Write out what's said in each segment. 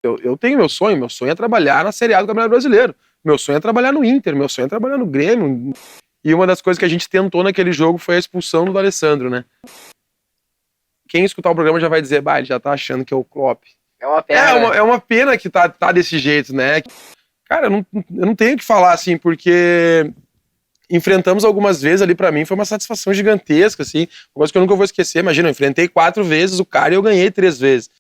Eu tenho meu sonho é trabalhar na Série A do Campeonato Brasileiro. Meu sonho é trabalhar no Inter, meu sonho é trabalhar no Grêmio. E uma das coisas que a gente tentou naquele jogo foi a expulsão do D'Alessandro, né? Quem escutar o programa já vai dizer, ele já tá achando que é o Klopp. É uma pena. É uma pena que tá desse jeito, né? Cara, eu não tenho o que falar, assim, porque enfrentamos algumas vezes ali, pra mim, foi uma satisfação gigantesca, assim, uma coisa que eu nunca vou esquecer. Imagina, eu enfrentei 4 vezes o cara e eu ganhei 3 vezes.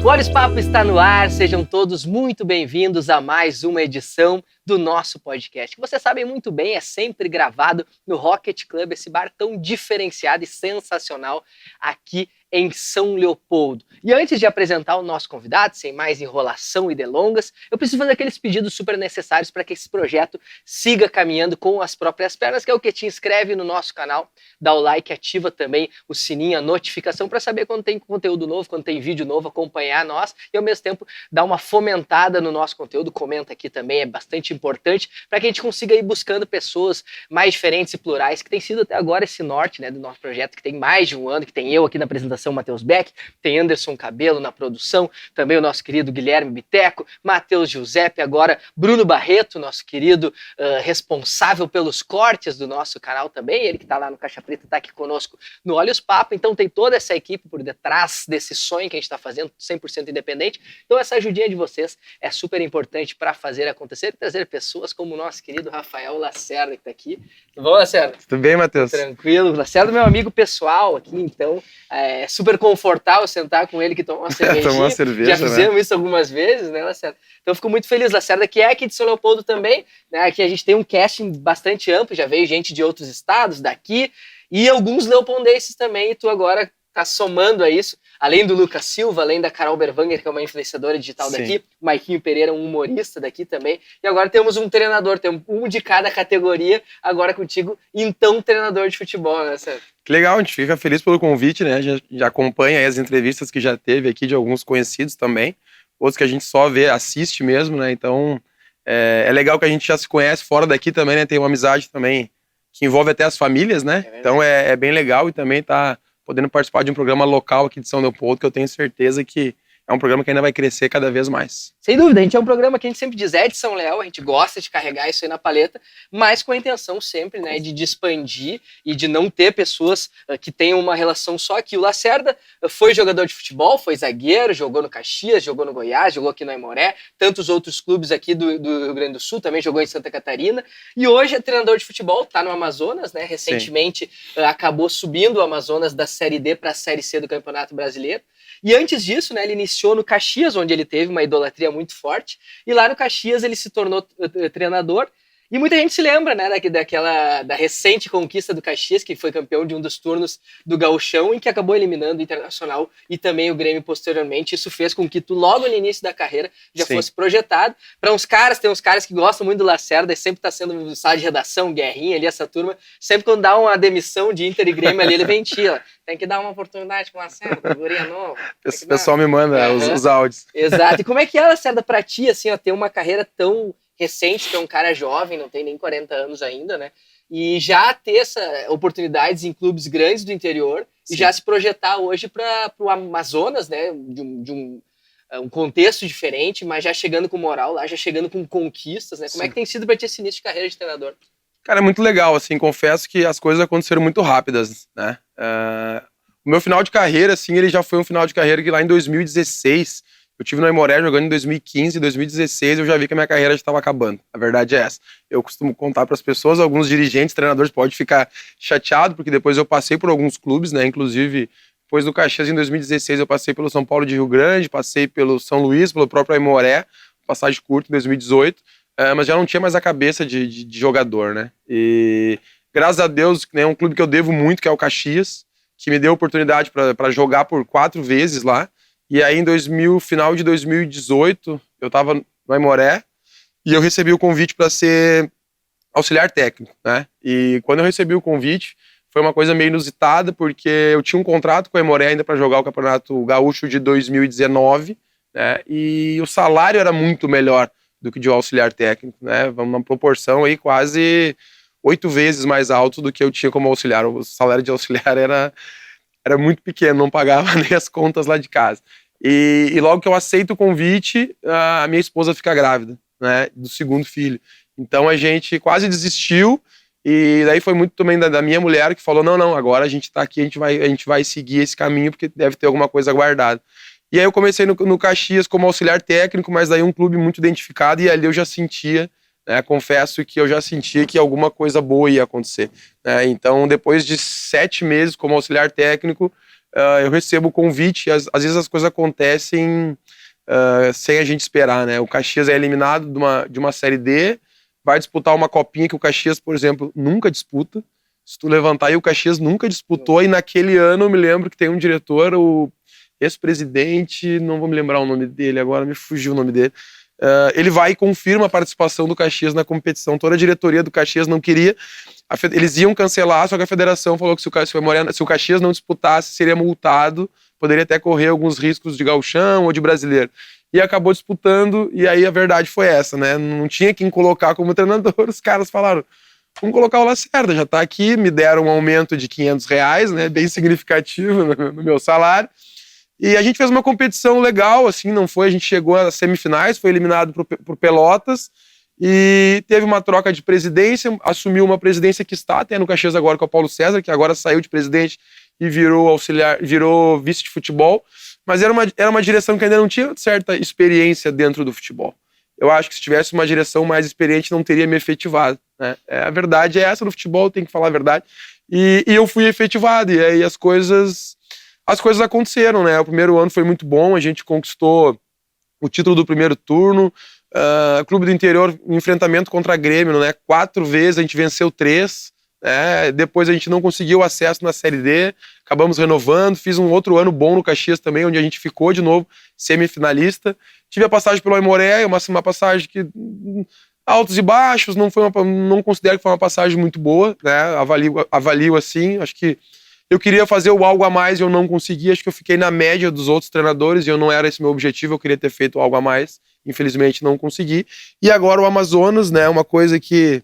O Olhos Papo está no ar, sejam todos muito bem-vindos a mais uma edição do nosso podcast, que vocês sabem muito bem, é sempre gravado no Rocket Club, esse bar tão diferenciado e sensacional aqui em São Leopoldo. E antes de apresentar o nosso convidado, sem mais enrolação e delongas, eu preciso fazer aqueles pedidos super necessários para que esse projeto siga caminhando com as próprias pernas, que é o que te inscreve no nosso canal, dá o like, ativa também o sininho, a notificação para saber quando tem conteúdo novo, quando tem vídeo novo, acompanhar nós e ao mesmo tempo dar uma fomentada no nosso conteúdo, comenta aqui também, é bastante importante para que a gente consiga ir buscando pessoas mais diferentes e plurais, que tem sido até agora esse norte, né, do nosso projeto, que tem mais de um ano, que tem eu aqui na apresentação, Matheus Beck, tem Anderson Cabelo na produção, também o nosso querido Guilherme Biteco, Matheus Giuseppe, agora Bruno Barreto, nosso querido responsável pelos cortes do nosso canal também, ele que está lá no Caixa Preta, está aqui conosco no Olhos Papo, então tem toda essa equipe por detrás desse sonho que a gente está fazendo, 100% independente, então essa ajudinha de vocês é super importante para fazer acontecer e trazer pessoas como o nosso querido Rafael Lacerda, que está aqui. Tudo bom, Lacerda? Tudo bem, Matheus? Tranquilo, Lacerda é meu amigo pessoal aqui, então é super confortável sentar com ele que toma uma cervejinha. Tomar uma cerveja, já fizemos isso algumas vezes, né, Lacerda? Então eu fico muito feliz, Lacerda, que é aqui de São Leopoldo também, né? Aqui a gente tem um casting bastante amplo, já veio gente de outros estados, daqui, e alguns leopoldenses também, e tu agora tá somando a isso, além do Lucas Silva, além da Carol Berwanger, que é uma influenciadora digital daqui, o Maiquinho Pereira, um humorista daqui também, e agora temos um treinador, temos um de cada categoria, agora contigo, então treinador de futebol, né, Sérgio? Que legal, a gente fica feliz pelo convite, né, já acompanha aí as entrevistas que já teve aqui de alguns conhecidos também, outros que a gente só vê, assiste mesmo, né, então é legal que a gente já se conhece fora daqui também, né, tem uma amizade também que envolve até as famílias, né, então é bem legal e também tá podendo participar de um programa local aqui de São Leopoldo, que eu tenho certeza que é um programa que ainda vai crescer cada vez mais. Sem dúvida, a gente é um programa que a gente sempre diz, é de São Léo, a gente gosta de carregar isso aí na paleta, mas com a intenção sempre, né, de expandir e de não ter pessoas que tenham uma relação só aqui. O Lacerda foi jogador de futebol, foi zagueiro, jogou no Caxias, jogou no Goiás, jogou aqui no Aimoré, tantos outros clubes aqui do Rio Grande do Sul, também jogou em Santa Catarina, e hoje é treinador de futebol, tá no Amazonas, né, recentemente acabou subindo o Amazonas da Série D para a Série C do Campeonato Brasileiro. E antes disso, né, ele iniciou no Caxias, onde ele teve uma idolatria muito forte, e lá no Caxias ele se tornou treinador, e muita gente se lembra, né, da recente conquista do Caxias, que foi campeão de um dos turnos do Gauchão, e que acabou eliminando o Internacional e também o Grêmio posteriormente. Isso fez com que tu, logo no início da carreira, já fosse projetado. Para uns caras, tem uns caras que gostam muito do Lacerda, e sempre tá sendo sala de redação, guerrinha ali, essa turma, sempre quando dá uma demissão de Inter e Grêmio ali, ele ventila. Tem que dar uma oportunidade com o Lacerda, guria novo. O pessoal me manda os áudios. Exato. E como é que é, Lacerda, pra ti, assim, ó, ter uma carreira tão recente, que é um cara jovem, não tem nem 40 anos ainda, né? E já ter essa oportunidades em clubes grandes do interior e já se projetar hoje para o Amazonas, né? De um contexto diferente, mas já chegando com moral lá, já chegando com conquistas, né? Como é que tem sido para ti esse início de carreira de treinador? Cara, é muito legal, assim, confesso que as coisas aconteceram muito rápidas, né? O meu final de carreira, assim, ele já foi um final de carreira que lá em 2016, eu tive no Aimoré jogando em 2015, 2016 eu já vi que a minha carreira já estava acabando. A verdade é essa. Eu costumo contar para as pessoas, alguns dirigentes, treinadores podem ficar chateados, porque depois eu passei por alguns clubes, né? Inclusive, depois do Caxias em 2016 eu passei pelo São Paulo de Rio Grande, passei pelo São Luís, pelo próprio Aimoré, passagem curta em 2018, mas já não tinha mais a cabeça de jogador, né? E graças a Deus, é um clube que eu devo muito, que é o Caxias, que me deu a oportunidade para jogar por 4 vezes lá. E aí, final de 2018, eu estava no Aimoré e eu recebi o convite para ser auxiliar técnico, né? E quando eu recebi o convite, foi uma coisa meio inusitada, porque eu tinha um contrato com o Aimoré ainda para jogar o Campeonato Gaúcho de 2019, né? E o salário era muito melhor do que de auxiliar técnico, né? Vamos numa proporção aí quase 8 vezes mais alto do que eu tinha como auxiliar. O salário de auxiliar era muito pequeno, não pagava nem as contas lá de casa. E logo que eu aceito o convite, a minha esposa fica grávida, né, do segundo filho. Então a gente quase desistiu, e daí foi muito também da minha mulher que falou, não, agora a gente tá aqui, a gente vai seguir esse caminho, porque deve ter alguma coisa guardada. E aí eu comecei no Caxias como auxiliar técnico, mas daí um clube muito identificado, e ali eu já sentia, né, confesso que eu já sentia que alguma coisa boa ia acontecer, né? Então depois de 7 meses como auxiliar técnico, eu recebo o convite, e às vezes as coisas acontecem sem a gente esperar, né? O Caxias é eliminado de uma Série D, vai disputar uma copinha que o Caxias, por exemplo, nunca disputa. Se tu levantar aí, o Caxias nunca disputou, e naquele ano eu me lembro que tem um diretor, o ex-presidente, não vou me lembrar o nome dele agora, me fugiu o nome dele, ele vai e confirma a participação do Caxias na competição. Toda a diretoria do Caxias não queria, eles iam cancelar, só que a federação falou que se o Caxias não disputasse, seria multado, poderia até correr alguns riscos de gauchão ou de brasileiro. E acabou disputando, e aí a verdade foi essa, né? Não tinha quem colocar como treinador, os caras falaram, vamos colocar o Lacerda, já tá aqui, me deram um aumento de R$500, né? Bem significativo no meu salário. E a gente fez uma competição legal, assim, não foi, a gente chegou às semifinais, foi eliminado por Pelotas, e teve uma troca de presidência, assumiu uma presidência que está até no Caxias agora, com o Paulo César, que agora saiu de presidente e virou auxiliar, virou vice de futebol, mas era uma direção que ainda não tinha certa experiência dentro do futebol. Eu acho que se tivesse uma direção mais experiente, não teria me efetivado, né? A verdade é essa no futebol, tem que falar a verdade. E eu fui efetivado, e aí as coisas aconteceram, né? O primeiro ano foi muito bom, a gente conquistou o título do primeiro turno, Clube do Interior, enfrentamento contra a Grêmio, né? 4 vezes, a gente venceu 3, depois a gente não conseguiu acesso na Série D, acabamos renovando, fiz um outro ano bom no Caxias também, onde a gente ficou de novo semifinalista. Tive a passagem pelo Aimoré, uma passagem que altos e baixos, não considero que foi uma passagem muito boa, né? Avalio assim, acho que eu queria fazer o algo a mais e eu não consegui, acho que eu fiquei na média dos outros treinadores e eu não era esse meu objetivo, eu queria ter feito algo a mais, infelizmente não consegui. E agora o Amazonas, né, uma coisa que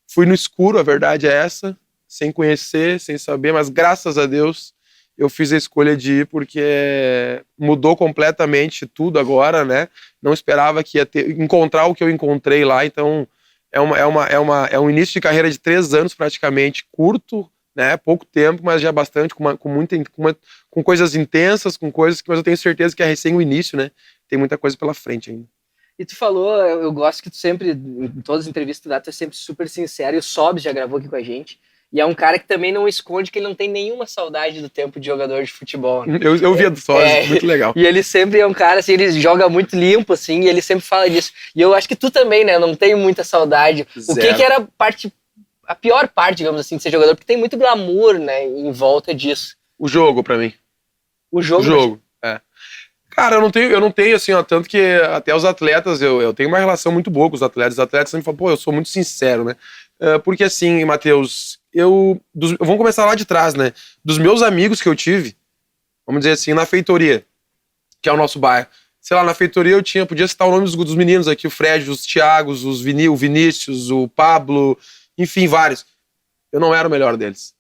fui no escuro, a verdade é essa, sem conhecer, sem saber, mas graças a Deus eu fiz a escolha de ir, porque mudou completamente tudo agora, né? Não esperava que ia encontrar o que eu encontrei lá, então é um início de carreira de 3 anos praticamente, curto, né? Pouco tempo, mas já bastante, com coisas intensas, com coisas que, mas eu tenho certeza que é recém o início, né? Tem muita coisa pela frente ainda. E tu falou, eu gosto que tu sempre, em todas as entrevistas que tu dá, tu é sempre super sincero, e o Sobs já gravou aqui com a gente, e é um cara que também não esconde que ele não tem nenhuma saudade do tempo de jogador de futebol, né? Eu via do Sobs, muito legal. E ele sempre é um cara, assim, ele joga muito limpo, assim, e ele sempre fala disso. E eu acho que tu também, né, não tem muita saudade. Zero. O que era a pior parte, digamos assim, de ser jogador? Porque tem muito glamour, né, em volta disso. O jogo, pra mim. O jogo? Cara, eu não tenho, assim, ó, tanto que até os atletas, eu tenho uma relação muito boa com os atletas. Os atletas sempre falam, eu sou muito sincero, né? Porque assim, Matheus, vamos começar lá de trás, né? Dos meus amigos que eu tive, vamos dizer assim, na feitoria, que é o nosso bairro. Sei lá, na feitoria podia citar o nome dos meninos aqui, o Fred, os Thiagos, o Vinícius, o Pablo, enfim, vários. Eu não era o melhor deles.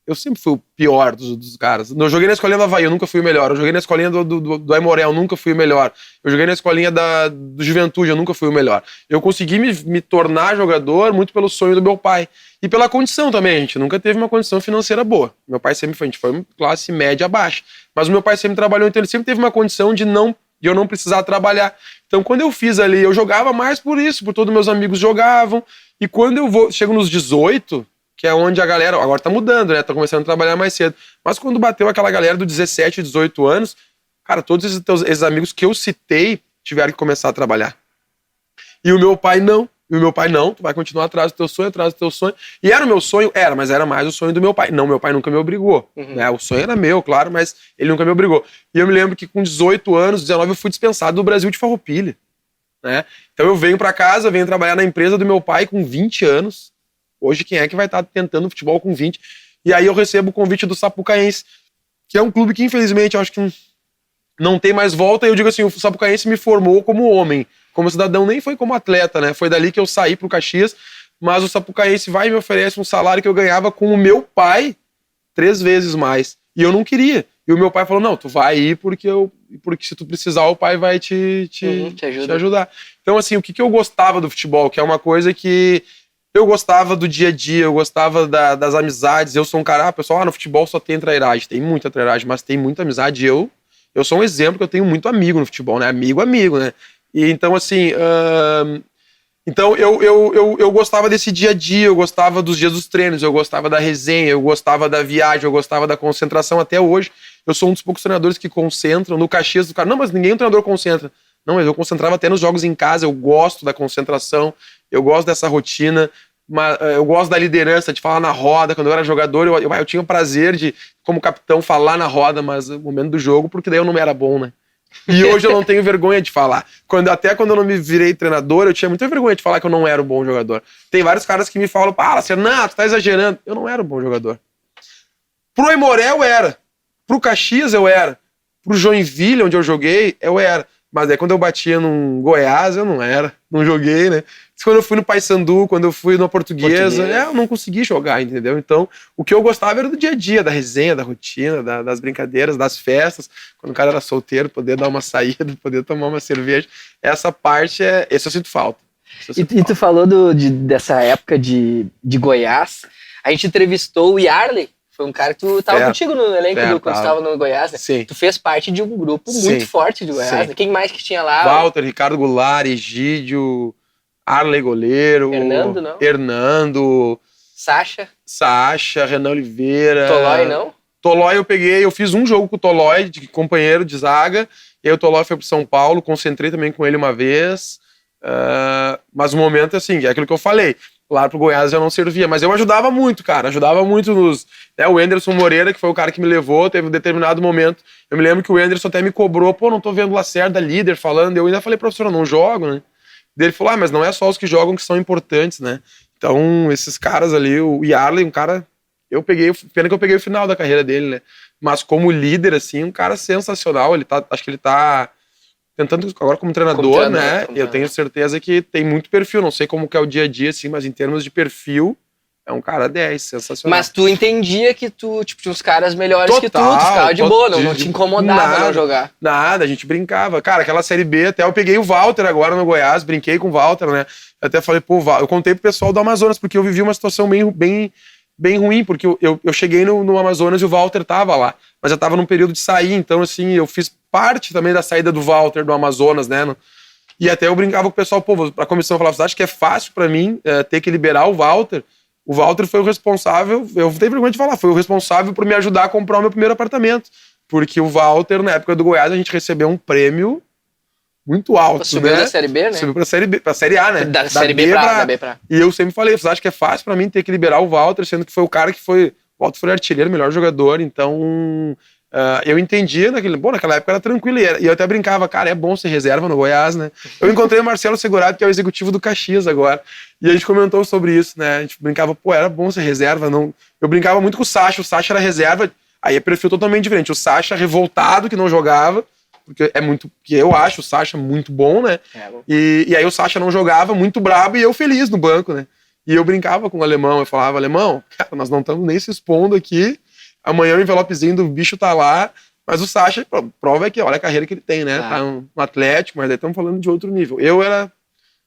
Eu sempre fui o pior dos caras. Eu joguei na escolinha do Avaí, eu nunca fui o melhor. Eu joguei na escolinha do Aimoré, eu nunca fui o melhor. Eu joguei na escolinha do Juventude, eu nunca fui o melhor. Eu consegui me tornar jogador muito pelo sonho do meu pai. E pela condição também, a gente nunca teve uma condição financeira boa. Meu pai sempre foi, a gente foi classe média baixa. Mas o meu pai sempre trabalhou, então ele sempre teve uma condição de eu não precisar trabalhar. Então quando eu fiz ali, eu jogava mais por isso, por todos meus amigos jogavam. E quando chego nos 18... que é onde a galera, agora tá mudando, né, tá começando a trabalhar mais cedo, mas quando bateu aquela galera do 17, 18 anos, cara, todos esses amigos que eu citei tiveram que começar a trabalhar. E o meu pai não, tu vai continuar atrás do teu sonho, e era o meu sonho, mas era mais o sonho do meu pai. Não, meu pai nunca me obrigou, né, o sonho era meu, claro, mas ele nunca me obrigou. E eu me lembro que com 18 anos, 19, eu fui dispensado do Brasil de Farroupilha, né, então eu venho pra casa, venho trabalhar na empresa do meu pai com 20 anos, hoje, quem é que vai estar tentando futebol com 20? E aí eu recebo o convite do Sapucaense, que é um clube que, infelizmente, eu acho que não tem mais volta. E eu digo assim, o Sapucaense me formou como homem, como cidadão, nem foi como atleta, né? Foi dali que eu saí pro Caxias, mas o Sapucaense vai e me oferece um salário que eu ganhava com o meu pai 3 vezes mais. E eu não queria. E o meu pai falou, não, tu vai ir porque se tu precisar, o pai vai te ajudar. Então, assim, o que eu gostava do futebol, que é uma coisa que eu gostava do dia a dia, eu gostava das amizades. Eu sou um cara, pessoal, no futebol só tem trairagem. Tem muita trairagem, mas tem muita amizade. Eu sou um exemplo que eu tenho muito amigo no futebol, né? Amigo, né? E então, assim... Então, eu gostava desse dia a dia, eu gostava dos dias dos treinos, eu gostava da resenha, eu gostava da viagem, eu gostava da concentração. Até hoje, eu sou um dos poucos treinadores que concentram. No Caxias, do cara, não, mas ninguém treinador concentra. Não, mas eu concentrava até nos jogos em casa, eu gosto da concentração, eu gosto dessa rotina, eu gosto da liderança, de falar na roda. Quando eu era jogador, eu tinha o prazer de, como capitão, falar na roda, mas no momento do jogo, porque daí eu não era bom, né? E hoje eu não tenho vergonha de falar. Até quando eu não me virei treinador, eu tinha muita vergonha de falar que eu não era um bom jogador. Tem vários caras que me falam, não, tu tá exagerando. Eu não era um bom jogador. Pro Aimoré eu era. Pro Caxias eu era. Pro Joinville, onde eu joguei, eu era. Mas aí quando eu batia num Goiás, eu não era. Não joguei, né? Quando eu fui no Paysandu, quando eu fui na Portuguesa, eu não consegui jogar, entendeu? Então, o que eu gostava era do dia a dia, da resenha, da rotina, das brincadeiras, das festas. Quando o cara era solteiro, poder dar uma saída, poder tomar uma cerveja. Essa parte, esse eu sinto falta. E tu falou dessa época de Goiás. A gente entrevistou o Yarley. Foi um cara que tu tava contigo no elenco quando tu tava no Goiás, né? Sim. Tu fez parte de um grupo muito forte de Goiás. Né? Quem mais que tinha lá? Walter, Ricardo Goulart, Egídio, Arley goleiro. Hernando, não? Hernando. Sacha, Renan Oliveira. Tolói, não? Tolói eu fiz um jogo com o Tolói, de companheiro de zaga, e aí o Tolói foi pro São Paulo, concentrei também com ele uma vez, mas o momento, assim, é aquilo que eu falei, lá pro Goiás já não servia, mas eu ajudava muito, cara, nos... o Anderson Moreira, que foi o cara que me levou, teve um determinado momento, eu me lembro que o Anderson até me cobrou, não tô vendo o Lacerda, líder, falando, eu ainda falei, professor, eu não jogo, né? Daí ele falou, mas não é só os que jogam que são importantes, né? Então, esses caras ali, o Yarley, um cara... Pena que eu peguei o final da carreira dele, né? Mas como líder, assim, um cara sensacional. Acho que ele tá tentando agora como treinador, né? Eu tenho certeza que tem muito perfil. Não sei como que é o dia a dia, assim, mas em termos de perfil, é um cara 10, sensacional. Mas tu entendia que tu, tinha uns caras melhores que tu ficava de boa, não te incomodava não jogar. Nada, a gente brincava. Cara, aquela Série B, até eu peguei o Walter agora no Goiás, brinquei com o Walter, né? Eu até falei, eu contei pro pessoal do Amazonas, porque eu vivi uma situação bem ruim, porque eu cheguei no Amazonas e o Walter tava lá, mas já tava num período de sair, então assim, eu fiz parte também da saída do Walter do Amazonas, né? E até eu brincava com o pessoal, pra comissão, eu falava, você acha que é fácil pra mim ter que liberar o Walter? O Walter foi o responsável, eu tenho vergonha de falar, foi o responsável por me ajudar a comprar o meu primeiro apartamento, porque o Walter, na época do Goiás, a gente recebeu um prêmio muito alto, subiu da Série B, né? Subiu pra Série B, pra Série A, né? Da Série B pra B pra... E eu sempre falei, você acha que é fácil pra mim ter que liberar o Walter, sendo que foi o cara que foi... O Walter foi artilheiro, melhor jogador, então... eu entendia, naquela época era tranquilo, e eu até brincava, cara, é bom ser reserva no Goiás, né? Eu encontrei o Marcelo Segurado, que é o executivo do Caxias agora, e a gente comentou sobre isso, né? A gente brincava, era bom ser reserva, não... Eu brincava muito com o Sacha era reserva, aí é perfil totalmente diferente. O Sacha revoltado, que não jogava, porque eu acho o Sacha muito bom, né? E aí o Sacha não jogava, muito brabo, e eu feliz no banco, né? E eu brincava com o alemão, eu falava, alemão, cara, nós não estamos nem se expondo aqui, amanhã o envelopezinho do bicho tá lá, mas o Sacha, prova é que, olha a carreira que ele tem, né? Tá um Atlético, mas daí estamos falando de outro nível. Eu era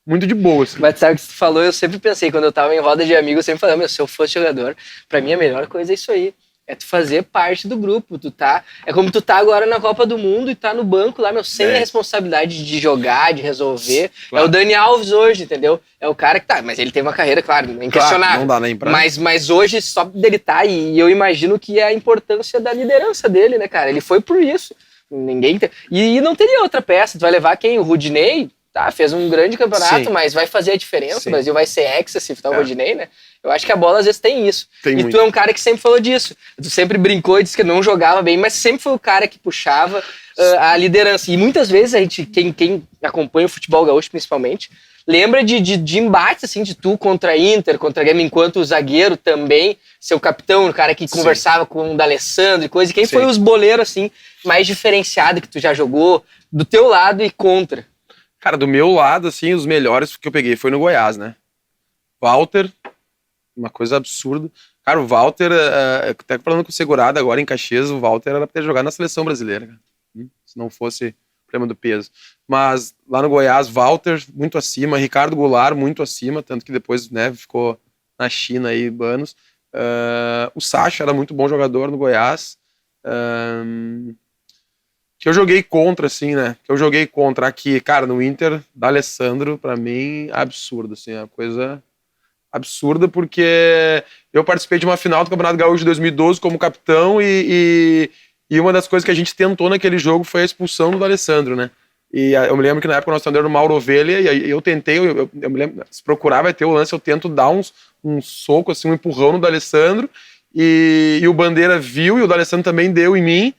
muito de boa, assim. Mas sabe o que tu falou? Eu sempre pensei, quando eu tava em roda de amigos, eu sempre falei, se eu fosse jogador, pra mim a melhor coisa é isso aí. É tu fazer parte do grupo, é como tu tá agora na Copa do Mundo e tá no banco lá, sem a responsabilidade de jogar, de resolver. Claro. É o Dani Alves hoje, entendeu? É o cara que tá, mas ele tem uma carreira, claro, inquestionável. Claro, não dá nem pra... Mas hoje, só dele tá, e eu imagino que é a importância da liderança dele, né, cara? Ele foi por isso. E não teria outra peça, tu vai levar quem? O Rudinei? Tá, fez um grande campeonato, mas vai fazer a diferença. O Brasil vai ser hexa se tá o Rodinei, né? Eu acho que a bola às vezes tem isso. Tu é um cara que sempre falou disso. Tu sempre brincou e disse que não jogava bem, mas sempre foi o cara que puxava a liderança. E muitas vezes a gente, quem acompanha o futebol gaúcho principalmente, lembra de embates, assim, de tu contra Inter, contra Grêmio, enquanto o zagueiro também, seu capitão, o cara que conversava com o D'Alessandro e coisa. E quem foi os boleiros, assim, mais diferenciado que tu já jogou do teu lado e contra? Cara, do meu lado, assim, os melhores que eu peguei foi no Goiás, né? Walter, uma coisa absurda. Cara, o Walter, até falando com o Segurado agora em Caxias, o Walter era pra ter jogado na seleção brasileira, cara. Se não fosse o problema do peso. Mas lá no Goiás, Walter, muito acima, Ricardo Goulart, muito acima, tanto que depois, né, ficou na China aí, anos. O Sacha era muito bom jogador no Goiás. Que eu joguei contra, assim, né? Que eu joguei contra aqui, cara, no Inter, D'Alessandro, pra mim, absurdo, assim, é uma coisa absurda, porque eu participei de uma final do Campeonato Gaúcho de 2012 como capitão e uma das coisas que a gente tentou naquele jogo foi a expulsão do D'Alessandro, né? E eu me lembro que na época o nosso treinador era o Mauro Ovelha, e aí eu tentei, eu me lembro, se procurar vai ter o lance, eu tento dar um soco, assim, um empurrão no D'Alessandro, e o Bandeira viu, e o D'Alessandro também deu em mim,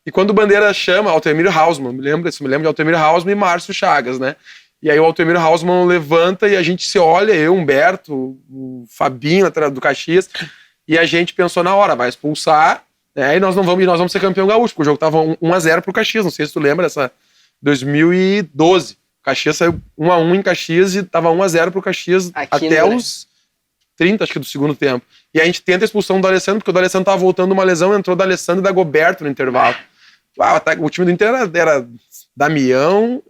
e quando o Bandeira chama, Altemiro Hausmann, me lembro de Altemiro Hausmann e Márcio Chagas, né? E aí o Altemiro Hausmann levanta e a gente se olha, eu, Humberto, o Fabinho do Caxias, e a gente pensou na hora, vai expulsar, né? E nós vamos ser campeão gaúcho, porque o jogo tava 1-0 pro Caxias, não sei se tu lembra dessa 2012. Caxias saiu 1-1 em Caxias e tava 1-0 pro Caxias até os 30, acho que, do segundo tempo. E a gente tenta a expulsão do D'Alessandro, porque o D'Alessandro tava voltando de uma lesão, entrou o D'Alessandro e Dagoberto no intervalo. O time do Inter era Damião,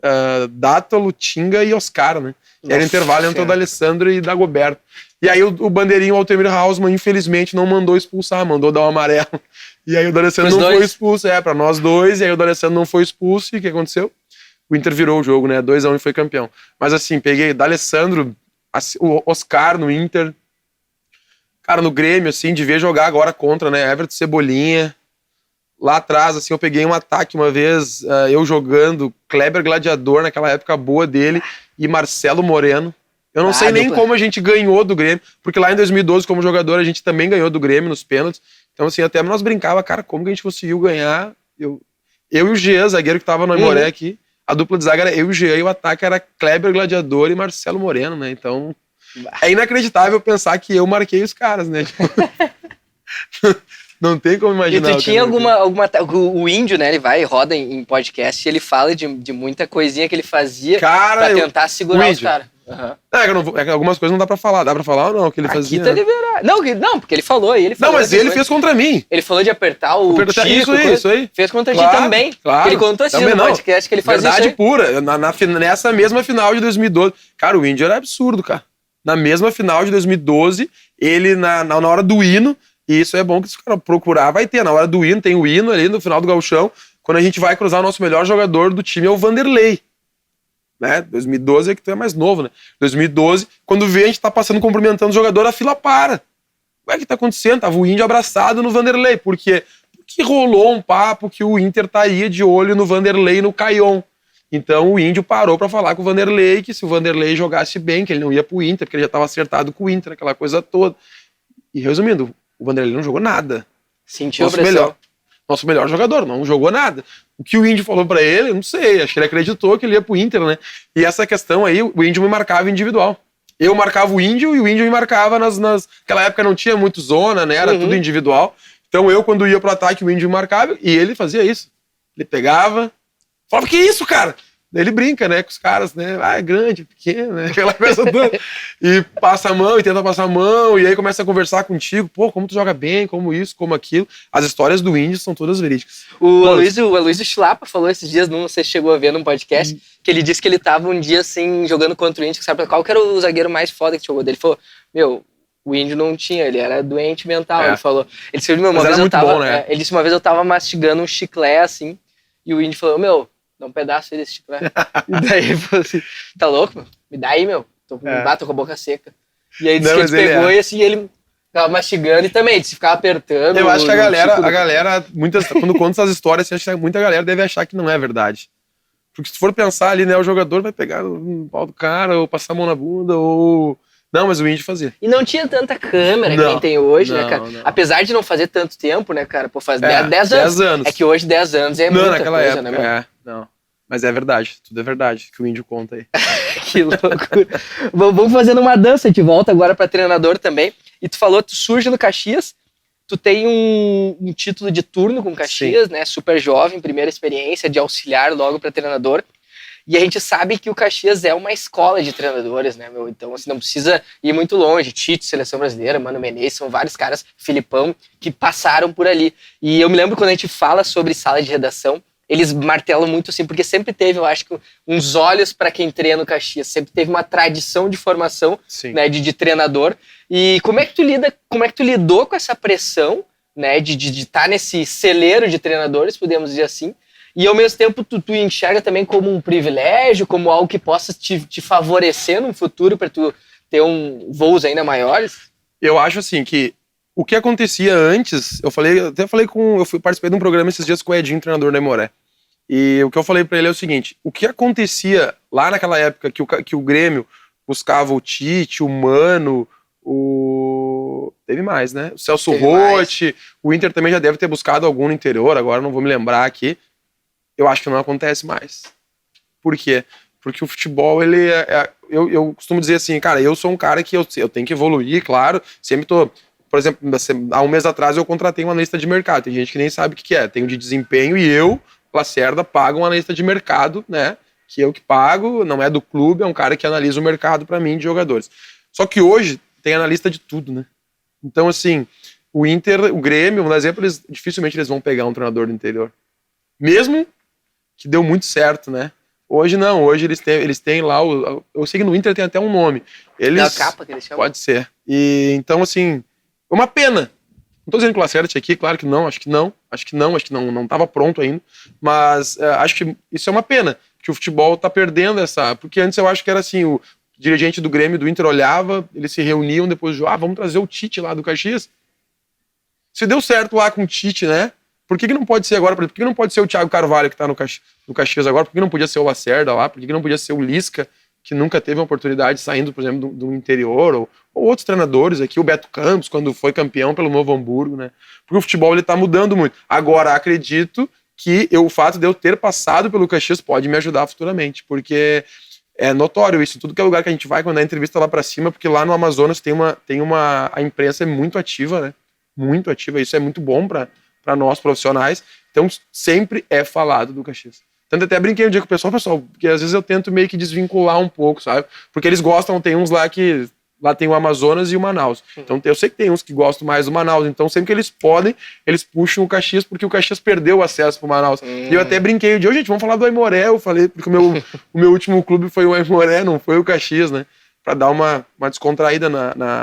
Dátolo, Tinga e Oscar, né? Era intervalo entre o D'Alessandro e Dagoberto. E aí o bandeirinho, o Altemiro Hausmann, infelizmente não mandou expulsar, mandou dar um amarelo. E aí o D'Alessandro não foi expulso, pra nós dois, e aí o D'Alessandro não foi expulso, e o que aconteceu? O Inter virou o jogo, né? 2-1 e foi campeão. Mas assim, peguei D'Alessandro, o Oscar no Inter, cara, no Grêmio, assim, de ver jogar agora contra, né? Everton Cebolinha. Lá atrás, assim, eu peguei um ataque uma vez, eu jogando, Kleber Gladiador, naquela época boa dele, e Marcelo Moreno. Eu não sei nem como a gente ganhou do Grêmio, porque lá em 2012, como jogador, a gente também ganhou do Grêmio nos pênaltis. Então, assim, até nós brincava, cara, como que a gente conseguiu ganhar? Eu e o Jean, zagueiro que tava no Aimoré aqui, a dupla de zaga era eu e o Jean, e o ataque era Kleber Gladiador e Marcelo Moreno, né? Então, é inacreditável pensar que eu marquei os caras, né? Tipo... Não tem como imaginar. E tu tinha alguma... O Índio, né, ele vai e roda em podcast e ele fala de muita coisinha que ele fazia, cara, pra tentar segurar os caras. Algumas coisas não dá pra falar. Dá pra falar ou não? Que ele fazia. Tá liberado. Não, porque ele falou. Não, mas ele fez contra mim. Ele falou de apertar o Chico. Isso aí. Fez contra ti também. Claro. Ele contou assim no podcast que ele fazia verdade pura. Nessa mesma final de 2012. Cara, o Índio era absurdo, cara. Na mesma final de 2012, ele, na hora do hino, e isso é bom que se o cara procurar, vai ter. Na hora do hino, tem o hino ali no final do gauchão. Quando a gente vai cruzar, o nosso melhor jogador do time é o Vanderlei. Né? 2012 é que tu é mais novo, né? 2012, quando vê a gente tá passando cumprimentando o jogador, a fila para. O que tá acontecendo? Tava o Índio abraçado no Vanderlei. Por quê? Porque rolou um papo que o Inter estaria de olho no Vanderlei e no Caion. Então o Índio parou pra falar com o Vanderlei que se o Vanderlei jogasse bem, que ele não ia pro Inter, porque ele já tava acertado com o Inter, aquela coisa toda. E resumindo, o Vanderlei não jogou nada. Sentiu a pressão. Nosso melhor jogador, não jogou nada. O que o Índio falou pra ele, eu não sei, acho que ele acreditou que ele ia pro Inter, né? E essa questão aí, o Índio me marcava individual. Eu marcava o Índio e o Índio me marcava naquela época não tinha muito zona, né? Era tudo individual. Então eu, quando ia pro ataque, o Índio me marcava e ele fazia isso. Ele pegava, falava, que isso, cara? Daí ele brinca, né, com os caras, né? É grande, pequeno, né? Aquela coisa toda. E passa a mão e tenta passar a mão, e aí começa a conversar contigo. Pô, como tu joga bem, como isso, como aquilo. As histórias do Índio são todas verídicas. O Aloysio Chilapa falou esses dias, não sei se chegou a ver num podcast, que ele disse que ele tava um dia, assim, jogando contra o Índio, sabe qual que era o zagueiro mais foda que jogou dele? Ele falou, o Índio não tinha, ele era doente mental. Ele falou, ele disse, uma vez eu tava, bom, né? Ele disse, uma vez eu tava mastigando um chiclete, assim, e o Índio falou, dá um pedaço aí desse chiclete. E daí ele falou assim, tá louco, meu? Me dá aí, meu. Tô com a boca seca. E aí disse que ele pegou e assim, ele ficava mastigando e também, se ficava apertando. Eu acho que a galera quando conta essas histórias, acho que muita galera deve achar que não é verdade. Porque se for pensar ali, né, o jogador vai pegar no pau do cara, ou passar a mão na bunda, ou... Não, mas o Índio fazia. E não tinha tanta câmera que nem tem hoje, né, cara? Não. Apesar de não fazer tanto tempo, né, cara? Pô, faz 10 anos. 10 anos. É que hoje 10 anos é muita naquela coisa, época, né, mano? Não. Mas é verdade, tudo é verdade, que o Índio conta aí. Que loucura. Vamos fazendo uma dança, de volta agora pra treinador também. E tu falou, tu surge no Caxias, tu tem um título de turno com Caxias, né? Super jovem, primeira experiência de auxiliar logo pra treinador. E a gente sabe que o Caxias é uma escola de treinadores, né, meu? Então, assim, não precisa ir muito longe. Tite, Seleção Brasileira, Mano Menezes, são vários caras, Filipão, que passaram por ali. E eu me lembro quando a gente fala sobre sala de redação, eles martelam muito assim, porque sempre teve, eu acho que, uns olhos para quem treina no Caxias, sempre teve uma tradição de formação, né, de treinador. E como é que tu lidou com essa pressão, né, de estar nesse celeiro de treinadores, podemos dizer assim, e ao mesmo tempo tu enxerga também como um privilégio, como algo que possa te favorecer no futuro para tu ter voos ainda maiores? Eu acho assim que o que acontecia antes, eu participei de um programa esses dias com o Edinho, treinador da Aimoré. E o que eu falei pra ele é o seguinte: o que acontecia lá naquela época que o Grêmio buscava o Tite, o Mano, teve mais, né? O Celso Roth, o Inter também já deve ter buscado algum no interior, agora não vou me lembrar aqui. Eu acho que não acontece mais. Por quê? Porque o futebol, ele eu costumo dizer assim, cara, eu sou um cara que eu tenho que evoluir, claro, sempre tô. Por exemplo, há um mês atrás eu contratei um analista de mercado. Tem gente que nem sabe o que é. Tem o de desempenho e eu, Lacerda, pago um analista de mercado, né? Que eu que pago, não é do clube, é um cara que analisa o mercado para mim de jogadores. Só que hoje tem analista de tudo, né? Então, assim, o Inter, o Grêmio, por exemplo, dificilmente eles vão pegar um treinador do interior. Mesmo que deu muito certo, né? Hoje não, hoje eles têm lá, eu sei que no Inter tem até um nome. É a capa que eles chamam? Pode ser. E então, assim, é uma pena. Não tô dizendo que o Lacerda tinha aqui, claro que não, acho que não estava pronto ainda, mas acho que isso é uma pena, que o futebol tá perdendo porque antes eu acho que era assim, o dirigente do Grêmio, do Inter olhava, eles se reuniam depois de vamos trazer o Tite lá do Caxias. Se deu certo lá com o Tite, né? Por que não pode ser agora? Por que não pode ser o Thiago Carvalho que tá no Caxias agora? Por que não podia ser o Lacerda lá? Por que não podia ser o Lisca, que nunca teve uma oportunidade saindo, por exemplo, do interior, ou outros treinadores aqui, o Beto Campos, quando foi campeão pelo Novo Hamburgo, né? Porque o futebol, ele tá mudando muito. Agora, acredito que o fato de eu ter passado pelo Caxias pode me ajudar futuramente, porque é notório isso, tudo que é lugar que a gente vai, quando é entrevista lá pra cima, porque lá no Amazonas a imprensa é muito ativa, né? Muito ativa, isso é muito bom para nós profissionais, então sempre é falado do Caxias. Tanto até brinquei um dia com o pessoal, porque às vezes eu tento meio que desvincular um pouco, sabe? Porque eles gostam, tem uns lá que... Lá tem o Amazonas e o Manaus. Então eu sei que tem uns que gostam mais do Manaus. Então sempre que eles podem, eles puxam o Caxias, porque o Caxias perdeu o acesso pro Manaus. E eu até brinquei um dia, gente, vamos falar do Aimoré. Eu falei, porque o meu último clube foi o Aimoré, não foi o Caxias, né? Pra dar uma descontraída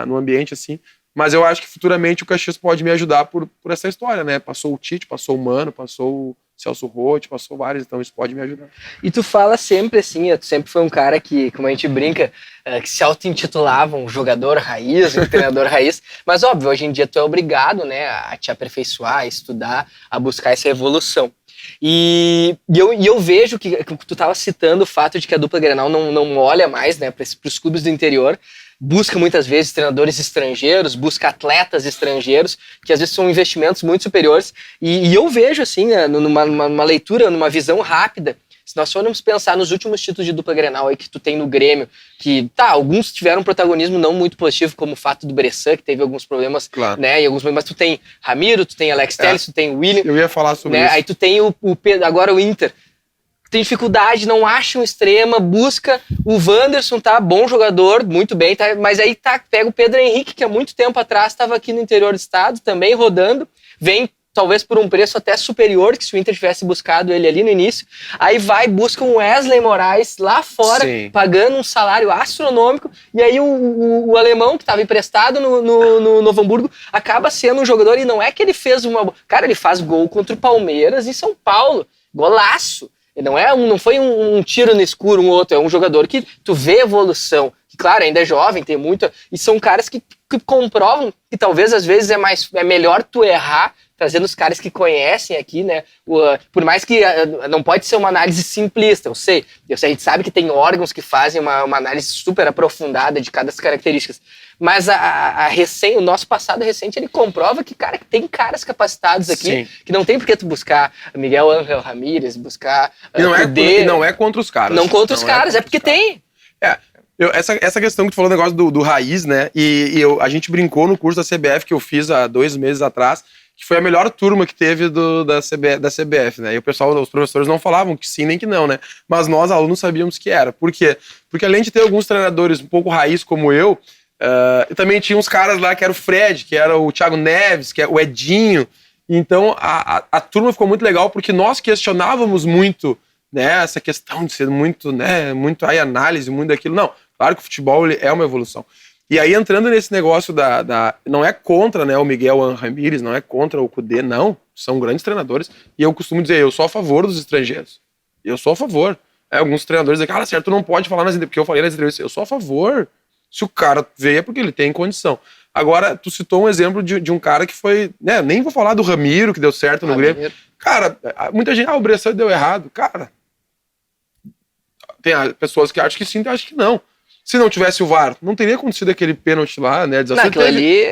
no ambiente, assim. Mas eu acho que futuramente o Caxias pode me ajudar por essa história, né? Passou o Tite, passou o Mano, passou o Celso Roth, passou vários, então isso pode me ajudar. E tu fala sempre assim, tu sempre foi um cara que, como a gente brinca, que se auto-intitulava um jogador raiz, um treinador raiz, mas óbvio, hoje em dia tu é obrigado, né, a te aperfeiçoar, a estudar, a buscar essa evolução. E eu vejo que tu estava citando o fato de que a dupla Grenal não olha mais, né, para os clubes do interior, busca muitas vezes treinadores estrangeiros, busca atletas estrangeiros, que às vezes são investimentos muito superiores, e eu vejo assim, numa leitura, numa visão rápida, se nós formos pensar nos últimos títulos de dupla Grenal aí que tu tem no Grêmio, que alguns tiveram um protagonismo não muito positivo, como o fato do Bressan, que teve alguns problemas, claro, né, e alguns problemas, mas tu tem Ramiro, tu tem Alex Telles, tu tem o William. Eu ia falar sobre isso. Aí tu tem o Pedro, agora o Inter. Tem dificuldade, não acha um extrema, busca o Wanderson, tá? Bom jogador, muito bem, tá? Mas aí pega o Pedro Henrique, que há muito tempo atrás estava aqui no interior do estado, também rodando, vem talvez por um preço até superior que se o Inter tivesse buscado ele ali no início, aí busca um Wesley Moraes lá fora, sim, pagando um salário astronômico, e aí o alemão que estava emprestado no Novo Hamburgo acaba sendo um jogador, e não é que ele fez Cara, ele faz gol contra o Palmeiras em São Paulo, golaço. Não foi um tiro no escuro, um outro, é um jogador que tu vê evolução, que claro, ainda é jovem, tem muita, e são caras que comprovam que talvez às vezes é melhor tu errar, trazendo os caras que conhecem aqui, né, por mais que não pode ser uma análise simplista, eu sei, a gente sabe que tem órgãos que fazem uma análise super aprofundada de cada das características, mas o nosso passado recente, ele comprova que, cara, que tem caras capacitados aqui, sim, que não tem por que tu buscar Miguel Ángel Ramírez, buscar não é contra os caras. Não contra os caras, é porque tem. Essa questão que tu falou, o negócio do raiz, né, a gente brincou no curso da CBF que eu fiz há 2 meses atrás, que foi a melhor turma que teve da CBF, né? E os professores não falavam que sim nem que não, né? Mas nós, alunos, sabíamos que era. Por quê? Porque além de ter alguns treinadores um pouco raiz como eu também tinha uns caras lá que era o Fred, que era o Thiago Neves, que é o Edinho. Então a turma ficou muito legal porque nós questionávamos muito, né, essa questão de ser muito, né, muito aí análise, muito daquilo. Não, claro que o futebol ele é uma evolução. E aí entrando nesse negócio não é contra, né, o Miguel Ramírez, não é contra o Kudê, não, são grandes treinadores. E eu costumo dizer, eu sou a favor dos estrangeiros. Eu sou a favor. Alguns treinadores dizem, certo, tu não pode falar nas entrevistas, porque eu falei nas entrevistas, eu sou a favor. Se o cara veio é porque ele tem condição. Agora, tu citou um exemplo de um cara que foi, né, nem vou falar do Ramiro, que deu certo no Grêmio. Cara, muita gente, o Bressan deu errado. Cara, tem pessoas que acham que sim, tem acham que não. Se não tivesse o VAR, não teria acontecido aquele pênalti lá, né?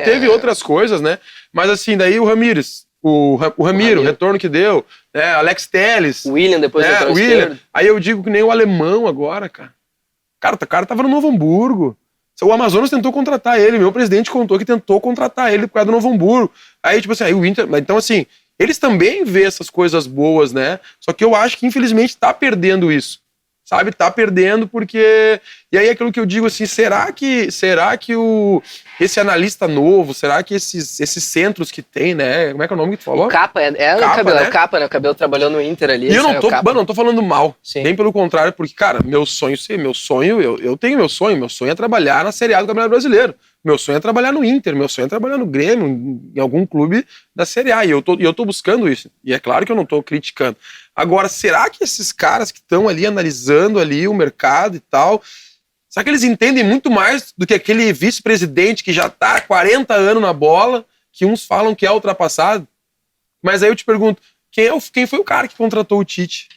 Teve outras coisas, né? Mas assim, daí o Ramírez, o Ramiro, o retorno que deu, né? Alex Telles. O William depois do William. Aí eu digo que nem o alemão agora, cara. O cara tava no Novo Hamburgo. O Amazonas tentou contratar ele, meu presidente contou que tentou contratar ele por causa do Novo Hamburgo. Aí, tipo assim, aí o Inter... Então, assim, eles também vê essas coisas boas, né? Só que eu acho que, infelizmente, tá perdendo isso. Sabe? Tá perdendo porque... E aí, aquilo que eu digo, assim, será que esse analista novo, será que esses centros que tem, né? Como é que é o nome que tu falou? O Capa, o Cabelo, né? O Capa, né? O Cabelo trabalhou no Inter ali. E eu não tô falando mal. Sim. Nem pelo contrário, porque, cara, eu tenho meu sonho é trabalhar na Série A do Campeonato Brasileiro. Meu sonho é trabalhar no Inter, meu sonho é trabalhar no Grêmio, em algum clube da Série A. E eu tô buscando isso. E é claro que eu não tô criticando. Agora, será que esses caras que estão ali analisando ali o mercado e tal, será que eles entendem muito mais do que aquele vice-presidente que já tá há 40 anos na bola, que uns falam que é ultrapassado? Mas aí eu te pergunto, quem foi o cara que contratou o Tite?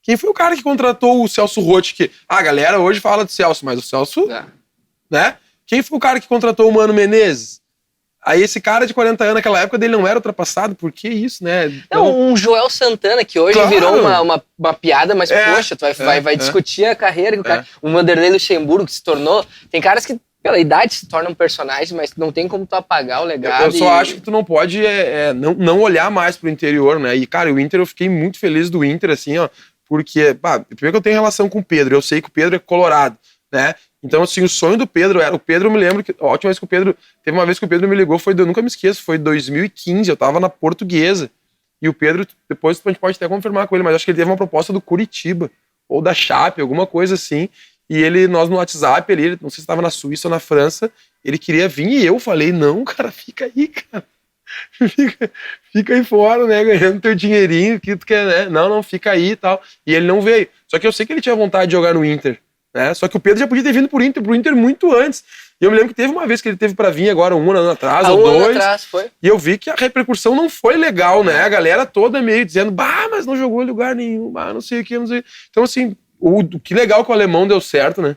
Quem foi o cara que contratou o Celso Roth? Que a galera hoje fala do Celso, mas o Celso, né? Quem foi o cara que contratou o Mano Menezes? Aí esse cara de 40 anos, naquela época dele não era ultrapassado, por que isso, né? Então... Não, um Joel Santana, que hoje virou uma piada, mas poxa, tu vai discutir a carreira do cara. O Vanderlei Luxemburgo, que se tornou... Tem caras que, pela idade, se tornam personagens, mas não tem como tu apagar o legado. Eu só acho que tu não pode não olhar mais pro interior, né? E, cara, o Inter, eu fiquei muito feliz do Inter, assim, ó, porque, primeiro que eu tenho relação com o Pedro, eu sei que o Pedro é colorado, né? Então, assim, o sonho do Pedro era... O Pedro, eu me lembro que... A última vez que o Pedro... Teve uma vez que o Pedro me ligou, eu nunca me esqueço, foi em 2015, eu tava na Portuguesa. E o Pedro, depois a gente pode até confirmar com ele, mas acho que ele teve uma proposta do Curitiba, ou da Chape, alguma coisa assim. E nós no WhatsApp, não sei se estava na Suíça ou na França, ele queria vir e eu falei, não, cara, fica aí, cara. Fica aí fora, né, ganhando teu dinheirinho, que tu quer, né? Não, fica aí e tal. E ele não veio. Só que eu sei que ele tinha vontade de jogar no Inter, né? Só que o Pedro já podia ter vindo pro Inter muito antes. E eu me lembro que teve uma vez que ele teve pra vir agora, um ano atrás, ou dois. Ano atrás, foi. E eu vi que a repercussão não foi legal, né? A galera toda meio dizendo, mas não jogou em lugar nenhum, não sei o que, não sei. Então, assim, que legal que o alemão deu certo, né?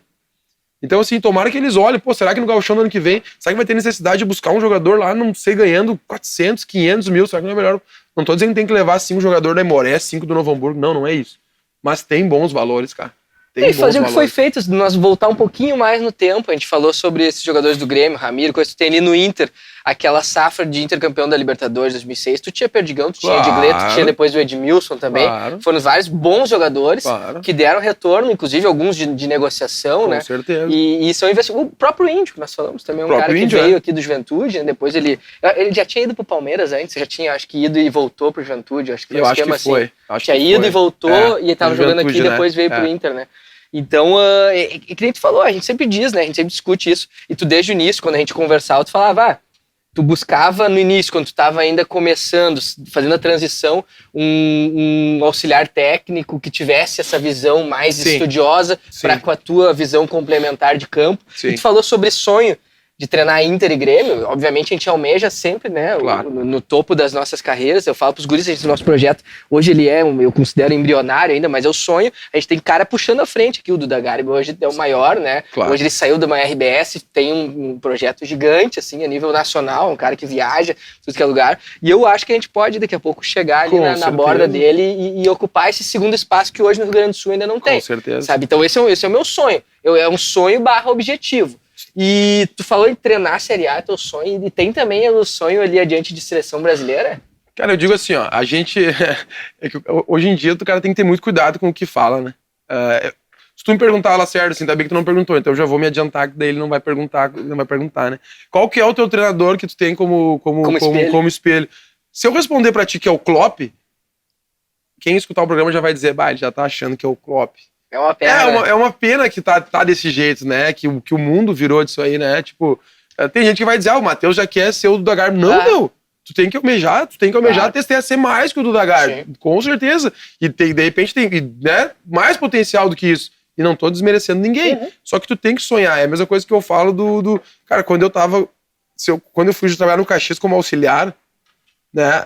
Então, assim, tomara que eles olhem, será que no Gauchão do ano que vem, será que vai ter necessidade de buscar um jogador lá, não sei, ganhando 400, 500 mil, será que não é melhor? Não tô dizendo que tem que levar 5 jogador da Imoré, 5 do Novo Hamburgo, não é isso. Mas tem bons valores, cara. E fazer o que foi feito, nós voltar um pouquinho mais no tempo, a gente falou sobre esses jogadores do Grêmio, Ramiro, coisa que tu tem ali no Inter, aquela safra de intercampeão da Libertadores 2006, tu tinha Perdigão, tu tinha Edgley, tu tinha depois o Edmilson também, foram vários bons jogadores que deram retorno, inclusive alguns de negociação, né? Com certeza. E são investimentos. O próprio Índio, que nós falamos também, um cara que veio aqui do Juventude, né? Depois ele já tinha ido pro Palmeiras antes, já tinha, acho que ido e voltou pro Juventude, acho que foi um esquema assim. Tinha ido e voltou, e tava jogando aqui e depois veio pro Inter, né? Então, que nem tu falou, a gente sempre diz, né? A gente sempre discute isso. E tu, desde o início, quando a gente conversava, tu falava, tu buscava no início, quando tu tava ainda começando, fazendo a transição, um auxiliar técnico que tivesse essa visão mais estudiosa para com a tua visão complementar de campo. Sim. E tu falou sobre sonho de treinar Inter e Grêmio. Obviamente a gente almeja sempre, né, no topo das nossas carreiras. Eu falo pros guris, o nosso projeto hoje ele eu considero embrionário ainda, mas é o sonho. A gente tem cara puxando a frente aqui. O Duda Garbi hoje é o maior, né? Hoje ele saiu da RBS, tem um projeto gigante, assim, a nível nacional, um cara que viaja, tudo que é lugar. E eu acho que a gente pode daqui a pouco chegar ali na borda dele e ocupar esse segundo espaço que hoje no Rio Grande do Sul ainda não tem. Com certeza. Sabe? Então esse é o meu sonho. É um sonho / objetivo. E tu falou em treinar a Série A, teu sonho, e tem também o sonho ali adiante de seleção brasileira? Cara, eu digo assim, ó, a gente... hoje em dia, o cara tem que ter muito cuidado com o que fala, né? Se tu me perguntar lá certo, assim, tá bem que tu não perguntou, então eu já vou me adiantar que daí ele não vai perguntar, né? Qual que é o teu treinador que tu tem como espelho? Se eu responder pra ti que é o Klopp, quem escutar o programa já vai dizer, ele já tá achando que é o Klopp. É uma pena. É uma pena que tá desse jeito, né? Que o mundo virou disso aí, né? Tipo, tem gente que vai dizer, o Matheus já quer ser o Duda Garbi. Não, meu. Tu tem que almejar testar ser mais que o Duda Garbi. Com certeza. E de repente tem, né, mais potencial do que isso. E não tô desmerecendo ninguém. Só que tu tem que sonhar. É a mesma coisa que eu falo Cara, quando eu fui trabalhar no Caxias como auxiliar, né?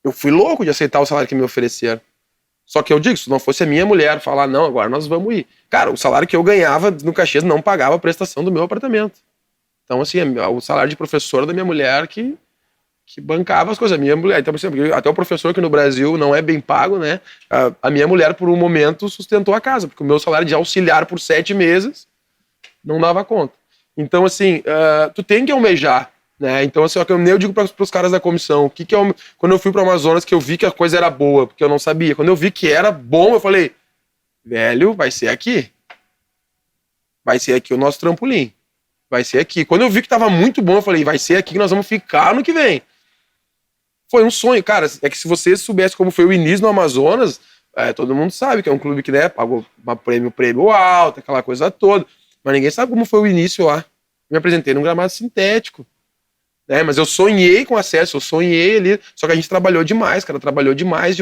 Eu fui louco de aceitar o salário que me ofereceram. Só que eu digo, se não fosse a minha mulher falar, não, agora nós vamos ir. Cara, o salário que eu ganhava no Caxias não pagava a prestação do meu apartamento. Então, assim, o salário de professora da minha mulher que bancava as coisas. A minha mulher, então, assim, até o professor que no Brasil não é bem pago, né? A minha mulher, por um momento, sustentou a casa, porque o meu salário de auxiliar por 7 meses não dava conta. Então, assim, tu tem que almejar, né? Então, assim, eu digo para os caras da comissão, quando eu fui para o Amazonas, que eu vi que a coisa era boa, porque eu não sabia. Quando eu vi que era bom, eu falei, velho, vai ser aqui. Vai ser aqui o nosso trampolim. Vai ser aqui. Quando eu vi que tava muito bom, eu falei, vai ser aqui que nós vamos ficar no que vem. Foi um sonho, cara. É que se você soubesse como foi o início no Amazonas, todo mundo sabe que é um clube que, né, pagou prêmio alto, aquela coisa toda. Mas ninguém sabe como foi o início lá. Me apresentei num gramado sintético. Mas eu sonhei com acesso, eu sonhei ali. Só que a gente trabalhou demais, cara. Trabalhou demais.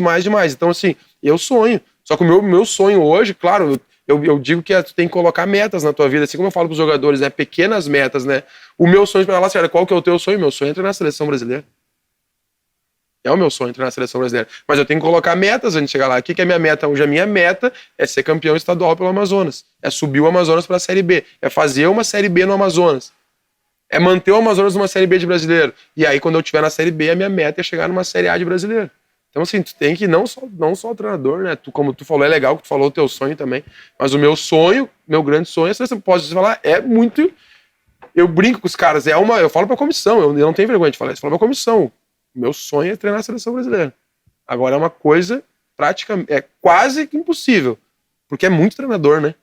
Então, assim, eu sonho. Só que o meu sonho hoje, claro, eu digo que tu tem que colocar metas na tua vida, assim como eu falo pros jogadores, né? Pequenas metas, né? O meu sonho pra lá, sério, qual que é o teu sonho? Meu sonho é treinar a seleção brasileira. É o meu sonho treinar a seleção brasileira. Mas eu tenho que colocar metas antes de chegar lá. O que é a minha meta? Hoje a minha meta é ser campeão estadual pelo Amazonas. É subir o Amazonas pra Série B. É fazer uma Série B no Amazonas. É manter o Amazonas numa Série B de brasileiro. E aí, quando eu estiver na Série B, a minha meta é chegar numa Série A de brasileiro. Então, assim, tu tem que, não só o treinador, né? Como tu falou, é legal que tu falou o teu sonho também. Mas o meu sonho, meu grande sonho, é seleção. Pode falar, é muito... Eu brinco com os caras, eu falo pra comissão, eu não tenho vergonha de falar isso, eu falo pra comissão. O meu sonho é treinar a seleção brasileira. Agora é uma coisa praticamente, é quase impossível. Porque é muito treinador, né?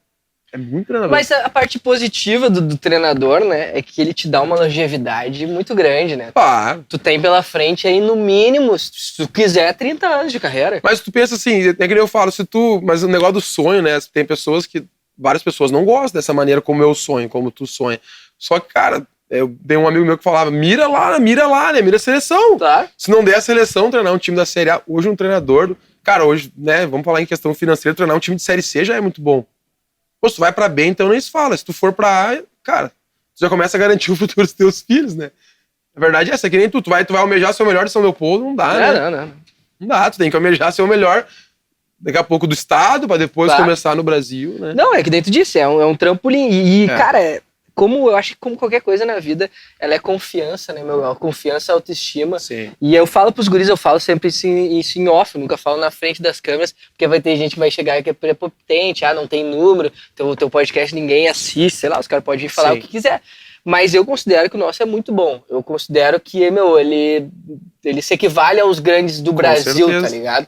É muito treinador. Mas a parte positiva do treinador, né, é que ele te dá uma longevidade muito grande, né? Claro. Tu tem pela frente aí, no mínimo, se tu quiser, 30 anos de carreira. Mas tu pensa assim, é que eu falo, mas o negócio do sonho, né, tem várias pessoas não gostam dessa maneira como eu sonho, como tu sonha. Só que, cara, eu tenho um amigo meu que falava, mira lá, né, mira a seleção. Tá. Se não der a seleção, treinar um time da Série A, hoje um treinador, cara, hoje, né, vamos falar em questão financeira, treinar um time de Série C já é muito bom. Pô, se tu vai pra B, então nem se fala. Se tu for pra A, cara, tu já começa a garantir o futuro dos teus filhos, né? A verdade é essa, que nem tu vai almejar ser o melhor de São Leopoldo, não dá, né? Não dá, tu tem que almejar ser o melhor daqui a pouco do estado, pra depois começar no Brasil, né? Não, é que dentro disso, é um trampolim. Cara, como eu acho que como qualquer coisa na vida, ela é confiança, né, meu? Confiança, autoestima. Sim. E eu falo pros guris, eu falo sempre isso em off, eu nunca falo na frente das câmeras, porque vai ter gente que vai chegar que é prepotente, não tem número, teu podcast ninguém assiste, sei lá, os caras podem vir falar o que quiser. Mas eu considero que o nosso é muito bom. Eu considero que, ele se equivale aos grandes do Brasil, tá ligado?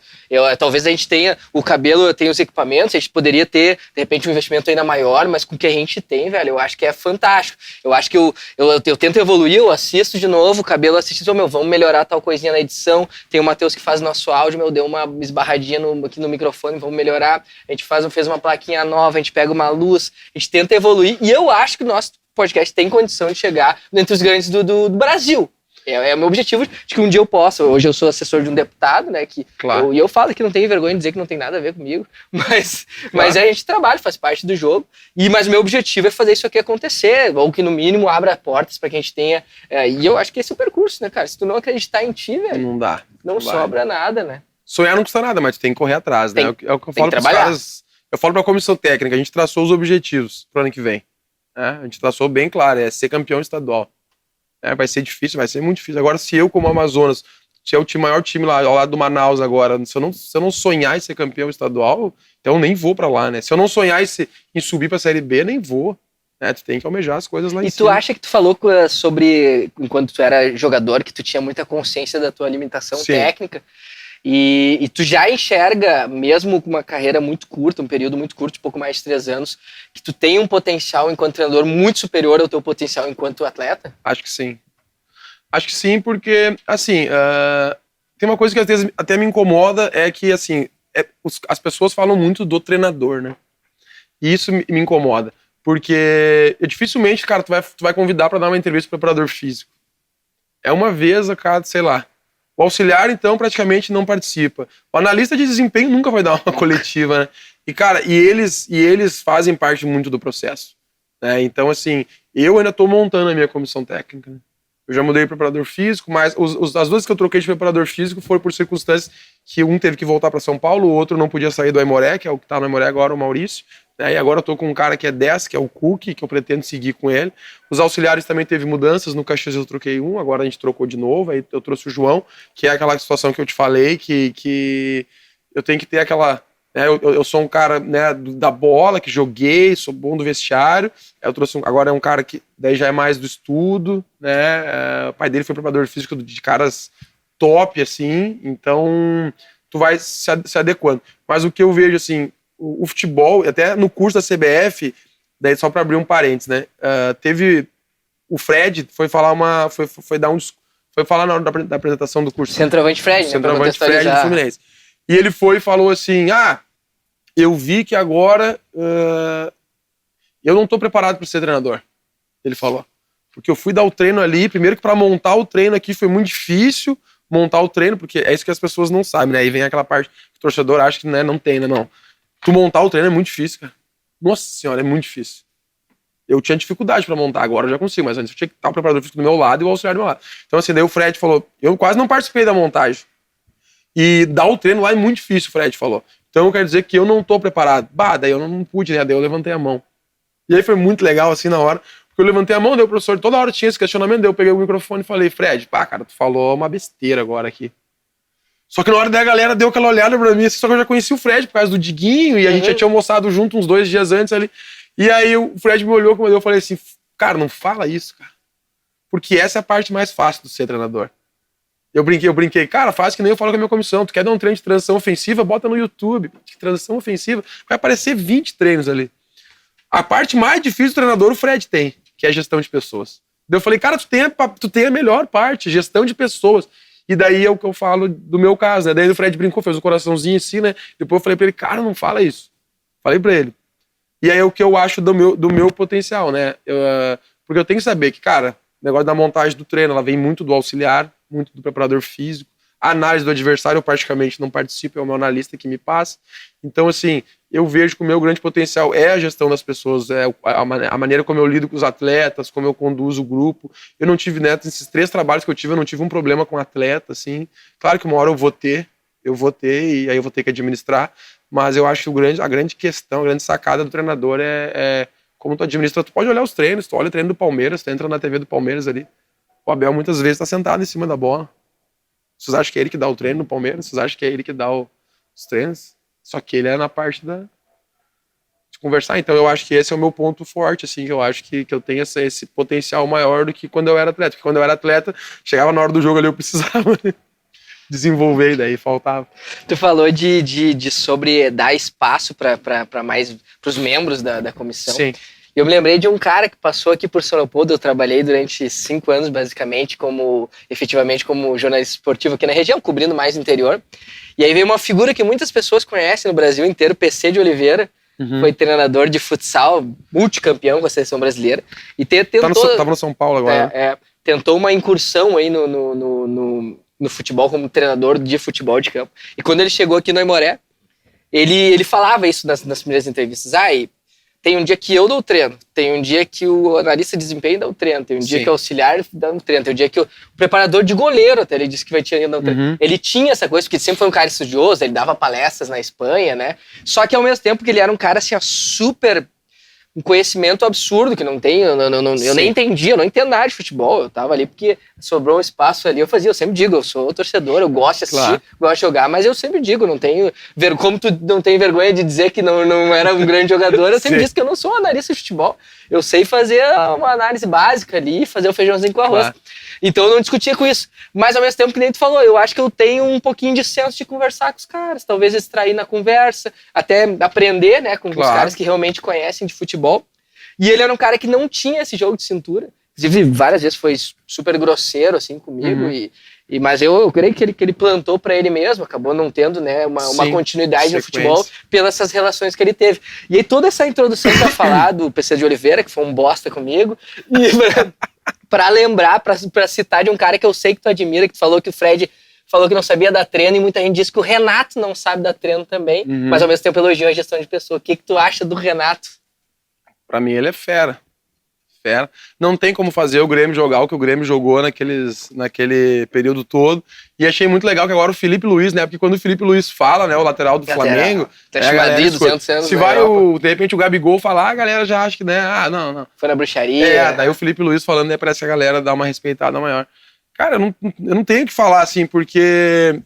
Talvez a gente tenha o cabelo, tenha os equipamentos, a gente poderia ter, de repente, um investimento ainda maior, mas com o que a gente tem, velho, eu acho que é fantástico. Eu acho que eu tento evoluir, eu assisto de novo, o cabelo assisto, vamos melhorar tal coisinha na edição. Tem o Matheus que faz nosso áudio, deu uma esbarradinha aqui no microfone, vamos melhorar. A gente fez uma plaquinha nova, a gente pega uma luz, a gente tenta evoluir, e eu acho que o nosso podcast tem condição de chegar entre os grandes do Brasil. É o meu objetivo de que um dia eu possa. Hoje eu sou assessor de um deputado, né? Claro. E eu falo que não tenho vergonha de dizer que não tem nada a ver comigo. Mas a gente trabalha, faz parte do jogo. Mas o meu objetivo é fazer isso aqui acontecer. Ou que no mínimo abra portas para que a gente tenha. E eu acho que esse é o percurso, né, cara? Se tu não acreditar em ti, velho. Não dá. Não sobra nada, né? Sonhar não custa nada, mas tu tem que correr atrás, né? É o que eu falo pros caras. Eu falo pra comissão técnica, a gente traçou os objetivos pro ano que vem. A gente traçou bem claro, é ser campeão estadual. Vai ser difícil, vai ser muito difícil. Agora, se eu, como Amazonas, se é o maior time lá ao lado do Manaus agora, se eu não sonhar em ser campeão estadual, então eu nem vou pra lá, né? Se eu não sonhar em subir pra Série B, nem vou. né? Tu tem que almejar as coisas lá em E cima. tu acha que tu falou sobre, enquanto tu era jogador, que tu tinha muita consciência da tua limitação Sim. técnica, e tu já enxerga, mesmo com uma carreira muito curta, um período muito curto, pouco mais de 3 anos, que tu tem um potencial enquanto treinador muito superior ao teu potencial enquanto atleta? Acho que sim. Acho que sim, porque, assim, tem uma coisa que às vezes até me incomoda, é que, assim, as pessoas falam muito do treinador, né? E isso me incomoda. Porque dificilmente, cara, tu vai convidar pra dar uma entrevista pro preparador físico. É uma vez a cada, sei lá. O auxiliar, então, praticamente não participa. O analista de desempenho nunca vai dar uma coletiva, né? E, cara, eles fazem parte muito do processo, né? Então, assim, eu ainda tô montando a minha comissão técnica, né? Eu já mudei para preparador físico, mas as duas que eu troquei de preparador físico foram por circunstâncias que um teve que voltar para São Paulo, o outro não podia sair do Aimoré, que é o que tá no Aimoré agora, o Maurício, né? E agora eu tô com um cara que é 10, que é o Cook, que eu pretendo seguir com ele. Os auxiliares também teve mudanças, no Caxias eu troquei um, agora a gente trocou de novo, aí eu trouxe o João, que é aquela situação que eu te falei, que eu tenho que ter aquela... Né, eu sou um cara, né, da bola, que joguei, sou bom do vestiário. Eu trouxe agora é um cara que daí já é mais do estudo, né? O pai dele foi preparador físico de caras top, assim. Então tu vai se adequando. Mas o que eu vejo, assim, o futebol, até no curso da CBF, daí só para abrir um parênteses, né? Teve o Fred foi falar foi falar na hora da apresentação do curso. Centroavante Fred, Centroavante Fred do Fluminense. E ele foi e falou assim, eu vi que agora eu não tô preparado para ser treinador. Ele falou. Porque eu fui dar o treino ali, primeiro que para montar o treino aqui foi muito difícil, montar o treino, porque é isso que as pessoas não sabem, né? Aí vem aquela parte que o torcedor acha que, né, não tem, né? Não. Tu montar o treino é muito difícil, cara. Nossa senhora, é muito difícil. Eu tinha dificuldade para montar, agora eu já consigo, mas antes eu tinha que estar o preparador físico do meu lado e o auxiliar do meu lado. Então assim, daí o Fred falou, eu quase não participei da montagem. E dar o treino lá é muito difícil, o Fred falou. Então quer dizer que eu não tô preparado. Daí eu não pude, né? Daí eu levantei a mão. E aí foi muito legal, assim, na hora. Porque eu levantei a mão, daí o professor toda hora tinha esse questionamento, daí eu peguei o microfone e falei, Fred, cara, tu falou uma besteira agora aqui. Só que na hora da galera deu aquela olhada pra mim, assim, só que eu já conheci o Fred por causa do Diguinho, e a gente já tinha almoçado junto uns 2 dias antes ali. E aí o Fred me olhou, como eu falei assim, cara, não fala isso, cara. Porque essa é a parte mais fácil de ser treinador. Eu brinquei, cara, faz que nem eu falo com a minha comissão. Tu quer dar um treino de transição ofensiva, bota no YouTube. De transição ofensiva, vai aparecer 20 treinos ali. A parte mais difícil do treinador, o Fred tem, que é a gestão de pessoas. Daí eu falei, cara, tu tem a melhor parte, gestão de pessoas. E daí é o que eu falo do meu caso, né? Daí o Fred brincou, fez um coraçãozinho assim, né? Depois eu falei pra ele, cara, não fala isso. Falei pra ele. E aí é o que eu acho do meu potencial, né? Porque eu tenho que saber que, cara, o negócio da montagem do treino, ela vem muito do auxiliar, muito do preparador físico. A análise do adversário eu praticamente não participo, é o meu analista que me passa. Então, assim, eu vejo que o meu grande potencial é a gestão das pessoas, é a maneira como eu lido com os atletas, como eu conduzo o grupo. Eu não tive, né, nesses 3 trabalhos que eu tive, eu não tive um problema com atleta, assim. Claro que uma hora eu vou ter, e aí eu vou ter que administrar, mas eu acho que a grande questão, a grande sacada do treinador é como tu administra. Tu pode olhar os treinos, tu olha o treino do Palmeiras, tu entra na TV do Palmeiras ali, o Abel muitas vezes tá sentado em cima da bola. Vocês acham que é ele que dá o treino no Palmeiras? Vocês acham que é ele que dá os treinos? Só que ele é na parte de conversar. Então eu acho que esse é o meu ponto forte, assim, que eu acho que eu tenho esse potencial maior do que quando eu era atleta. Porque quando eu era atleta, chegava na hora do jogo ali, eu precisava desenvolver, e daí faltava. Tu falou de sobre dar espaço para os membros da comissão. Sim. Eu me lembrei de um cara que passou aqui por São Leopoldo. Eu trabalhei durante 5 anos, basicamente, efetivamente como jornalista esportivo aqui na região, cobrindo mais o interior. E aí veio uma figura que muitas pessoas conhecem no Brasil inteiro, PC de Oliveira. Foi treinador de futsal, multicampeão com a seleção brasileira. E Tava no São Paulo agora. Tentou uma incursão aí no futebol como treinador de futebol de campo. E quando ele chegou aqui no Aimoré, ele falava isso nas primeiras entrevistas. Tem um dia que eu dou o treino, tem um dia que o analista de desempenho dá o treino, tem um dia que o auxiliar dá o treino, tem um dia que o preparador de goleiro, até ele disse que vai tirar o treino. Ele tinha essa coisa, porque sempre foi um cara estudioso, ele dava palestras na Espanha, né? Só que ao mesmo tempo que ele era um cara assim, super um conhecimento absurdo que não tenho, eu nem entendi, eu não entendo nada de futebol, eu tava ali porque sobrou um espaço ali, eu sempre digo, eu sou torcedor, eu gosto de assistir, gosto de jogar, mas eu sempre digo, não tenho, como tu não tem vergonha de dizer que não era um grande jogador, eu sempre disse que eu não sou um analista de futebol, eu sei fazer uma análise básica ali, fazer o feijãozinho com arroz. Então eu não discutia com isso. Mas ao mesmo tempo que nem tu falou, eu acho que eu tenho um pouquinho de senso de conversar com os caras. Talvez extrair na conversa, até aprender, né, com os caras que realmente conhecem de futebol. E ele era um cara que não tinha esse jogo de cintura. Inclusive, várias vezes foi super grosseiro, assim, comigo. Mas eu creio que ele plantou pra ele mesmo, acabou não tendo, né, uma continuidade no futebol pelas essas relações que ele teve. E aí toda essa introdução pra falar do PC de Oliveira, que foi um bosta comigo, e pra lembrar, pra citar de um cara que eu sei que tu admira, que tu falou que o Fred falou que não sabia dar treino, e muita gente disse que o Renato não sabe dar treino também, mas ao mesmo tempo elogiou a gestão de pessoa. O que tu acha do Renato? Pra mim ele é fera. Não tem como fazer o Grêmio jogar o que o Grêmio jogou naquele período todo. E achei muito legal que agora o Felipe Luiz, né? Porque quando o Felipe Luiz fala, né? O lateral do Flamengo. Se vai, de repente, o Gabigol falar, a galera já acha que, né? Não. Foi na bruxaria. Daí o Felipe Luiz falando, né? Parece que a galera dá uma respeitada maior. Cara, eu não tenho o que falar, assim, porque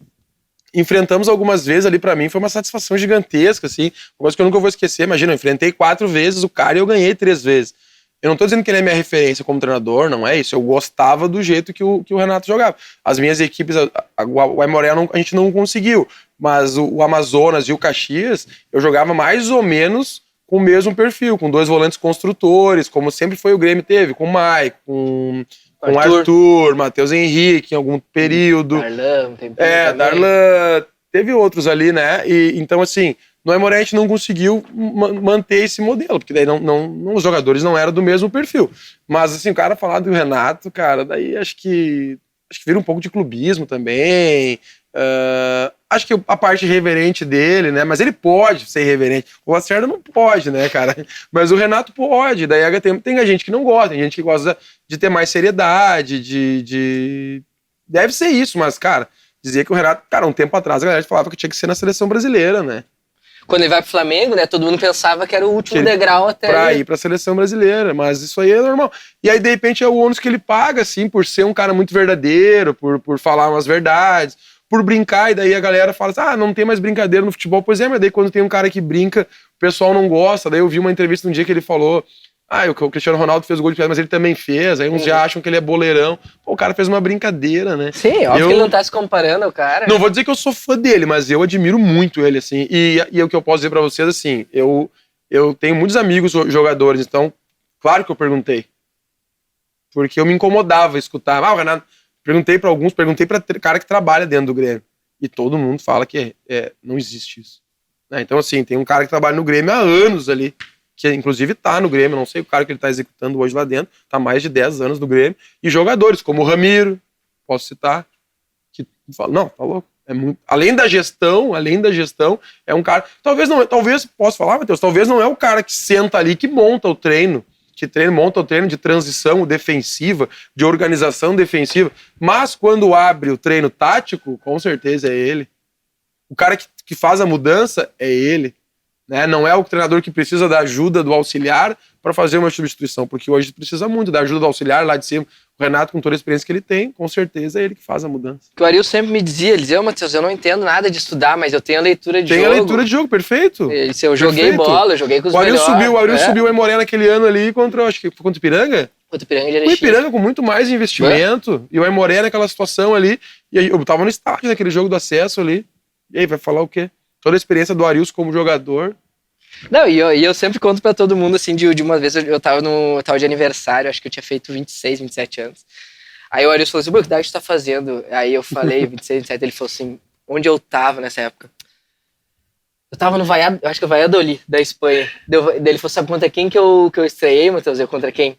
enfrentamos algumas vezes ali, pra mim, foi uma satisfação gigantesca, assim. Uma coisa que eu nunca vou esquecer. Imagina, eu enfrentei 4 vezes o cara e eu ganhei 3 vezes. Eu não tô dizendo que ele é minha referência como treinador, não é isso. Eu gostava do jeito que o Renato jogava. As minhas equipes, o Aimoré a gente não conseguiu, mas o Amazonas e o Caxias, eu jogava mais ou menos com o mesmo perfil, com 2 volantes construtores, como sempre foi o Grêmio teve, com o Maicon, com o Arthur, Matheus Henrique em algum período. Darlan, teve outros ali, né? E, então, assim, no Aimoré a gente não conseguiu manter esse modelo, porque daí os jogadores não eram do mesmo perfil. Mas, assim, o cara falar do Renato, cara, daí acho que vira um pouco de clubismo também. Acho que a parte irreverente dele, né? Mas ele pode ser irreverente. O Lacerda não pode, né, cara? Mas o Renato pode. Daí tem gente que não gosta, tem gente que gosta de ter mais seriedade, Deve ser isso, mas, cara, dizia que o Renato... Cara, um tempo atrás a galera falava que tinha que ser na seleção brasileira, né? Quando ele vai pro Flamengo, né, todo mundo pensava que era o último degrau até... Pra ir pra seleção brasileira, mas isso aí é normal. E aí, de repente, é o ônus que ele paga, assim, por ser um cara muito verdadeiro, por falar umas verdades, por brincar, e daí a galera fala assim, não tem mais brincadeira no futebol. Pois é, mas daí quando tem um cara que brinca, o pessoal não gosta. Daí eu vi uma entrevista um dia que ele falou... o Cristiano Ronaldo fez o gol de pênalti, mas ele também fez. Aí uns já acham que ele é boleirão. Pô, o cara fez uma brincadeira, né? Sim, óbvio que ele não tá se comparando ao cara. Não vou dizer que eu sou fã dele, mas eu admiro muito ele, assim. E o que eu posso dizer pra vocês, assim, eu tenho muitos amigos jogadores, então, claro que eu perguntei. Porque eu me incomodava escutar. O Renato... Perguntei pra alguns, perguntei pra cara que trabalha dentro do Grêmio. E todo mundo fala que não existe isso. Né? Então, assim, tem um cara que trabalha no Grêmio há anos ali, que inclusive tá no Grêmio, não sei o cara que ele tá executando hoje lá dentro, tá há mais de 10 anos no Grêmio, e jogadores como o Ramiro, posso citar, que fala, não, tá louco, é muito, além da gestão, é um cara, talvez, posso falar, Matheus, talvez não é o cara que senta ali, que monta o treino, monta o treino de transição defensiva, de organização defensiva, mas quando abre o treino tático, com certeza é ele. O cara que faz a mudança é ele. Né? Não é o treinador que precisa da ajuda do auxiliar para fazer uma substituição, porque hoje precisa muito da ajuda do auxiliar lá de cima. O Renato, com toda a experiência que ele tem, com certeza é ele que faz a mudança. O Ariel sempre me dizia, ele dizia, Matheus, eu não entendo nada de estudar, mas eu tenho a leitura de jogo. Tem a leitura de jogo, perfeito. Eu joguei bola, eu joguei com os melhores. O Ariel subiu o Aimoré naquele ano ali acho que foi contra o Ipiranga? Contra o Ipiranga de Erechim. O Ipiranga com muito mais investimento, e o Aimoré naquela situação ali, e eu tava no estádio naquele jogo do acesso ali, e aí vai falar o quê? Toda a experiência do Arius como jogador. Não, e eu sempre conto pra todo mundo, assim, de uma vez eu tava de aniversário, acho que eu tinha feito 26, 27 anos. Aí o Arius falou assim, o que idade tu tá fazendo? Aí eu falei 26, 27, ele falou assim, onde eu tava nessa época? Eu tava no acho que o Valladolid, da Espanha. Daí ele falou, sabe contra quem que eu estreiei, Matheus? Eu contra quem?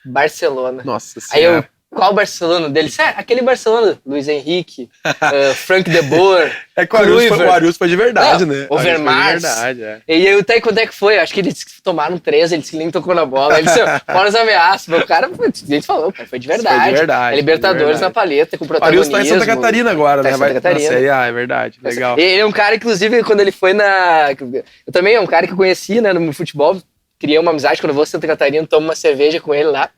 Barcelona. Nossa Senhora. Aí eu, qual Barcelona? Dele, aquele Barcelona, Luiz Henrique, Frank de Boer. É que o Arius foi de verdade, né? Overmars. E aí, até quando é que foi? Acho que eles tomaram 3, ele nem tocou na bola. Ele disse, fora as ameaças. O cara, ele falou, cara, foi de verdade. Foi de verdade. É Libertadores na paleta, com protagonismo. O Arius tá em Santa Catarina agora, né? Santa Catarina. É verdade, legal. Ele é um cara, inclusive, quando ele foi eu também é um cara que eu conheci, né, no futebol. criei uma amizade quando eu vou a Santa Catarina, tomo uma cerveja com ele lá.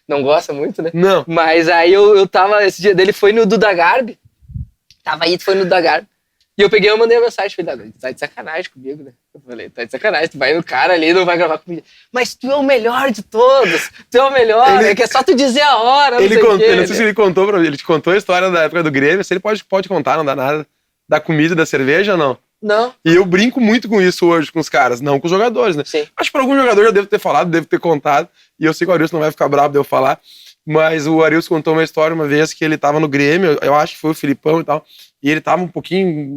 Não gosta muito, né? Não. Mas aí eu tava, esse dia dele foi no Duda Garbi. Foi no Duda Garbi. E eu peguei e mandei uma mensagem, falei, tá de sacanagem comigo, né? Eu falei, tá de sacanagem, tu vai no cara ali e não vai gravar comigo. Mas tu é o melhor de todos, tu é o melhor, é que é só tu dizer a hora, não sei se ele contou pra mim, ele te contou a história da época do Grêmio, se ele pode contar, não dá nada, da comida, da cerveja, não? Não. E eu brinco muito com isso hoje, com os caras, não com os jogadores, né? Sim. Acho que pra algum jogador já devo ter falado, devo ter contado, e eu sei que o Arilson não vai ficar bravo de eu falar, mas o Arilson contou uma história uma vez que ele tava no Grêmio, eu acho que foi o Filipão e tal, e ele tava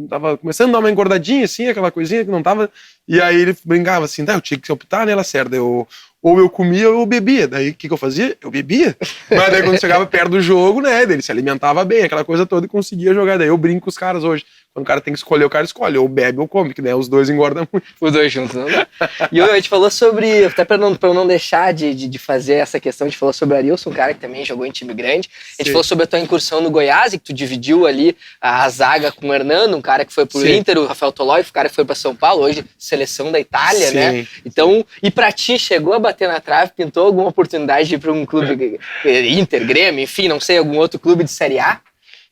tava começando a dar uma engordadinha, assim, aquela coisinha que não tava, e aí ele brincava assim, eu tinha que optar, né, Lacerda, ou eu comia ou eu bebia, daí o que eu fazia? Eu bebia, mas daí quando chegava perto do jogo, né, ele se alimentava bem, aquela coisa toda e conseguia jogar, daí eu brinco com os caras hoje, quando o cara tem que escolher, o cara escolhe, ou bebe ou come, que né, os dois engordam muito. Os dois juntos, não dá. E a gente falou sobre, até pra eu não deixar de fazer essa questão, a gente falou sobre o Arilson, um cara que também jogou em time grande, a gente falou sobre a tua incursão no Goiás, e que tu dividiu ali a zaga com o Hernando, um cara que foi pro Inter, o Rafael Tolói, um cara que foi pra São Paulo, hoje seleção da Itália, né? Então, e pra ti, chegou a bater na trave, pintou alguma oportunidade de ir pra um clube Inter, Grêmio, enfim, não sei, algum outro clube de Série A?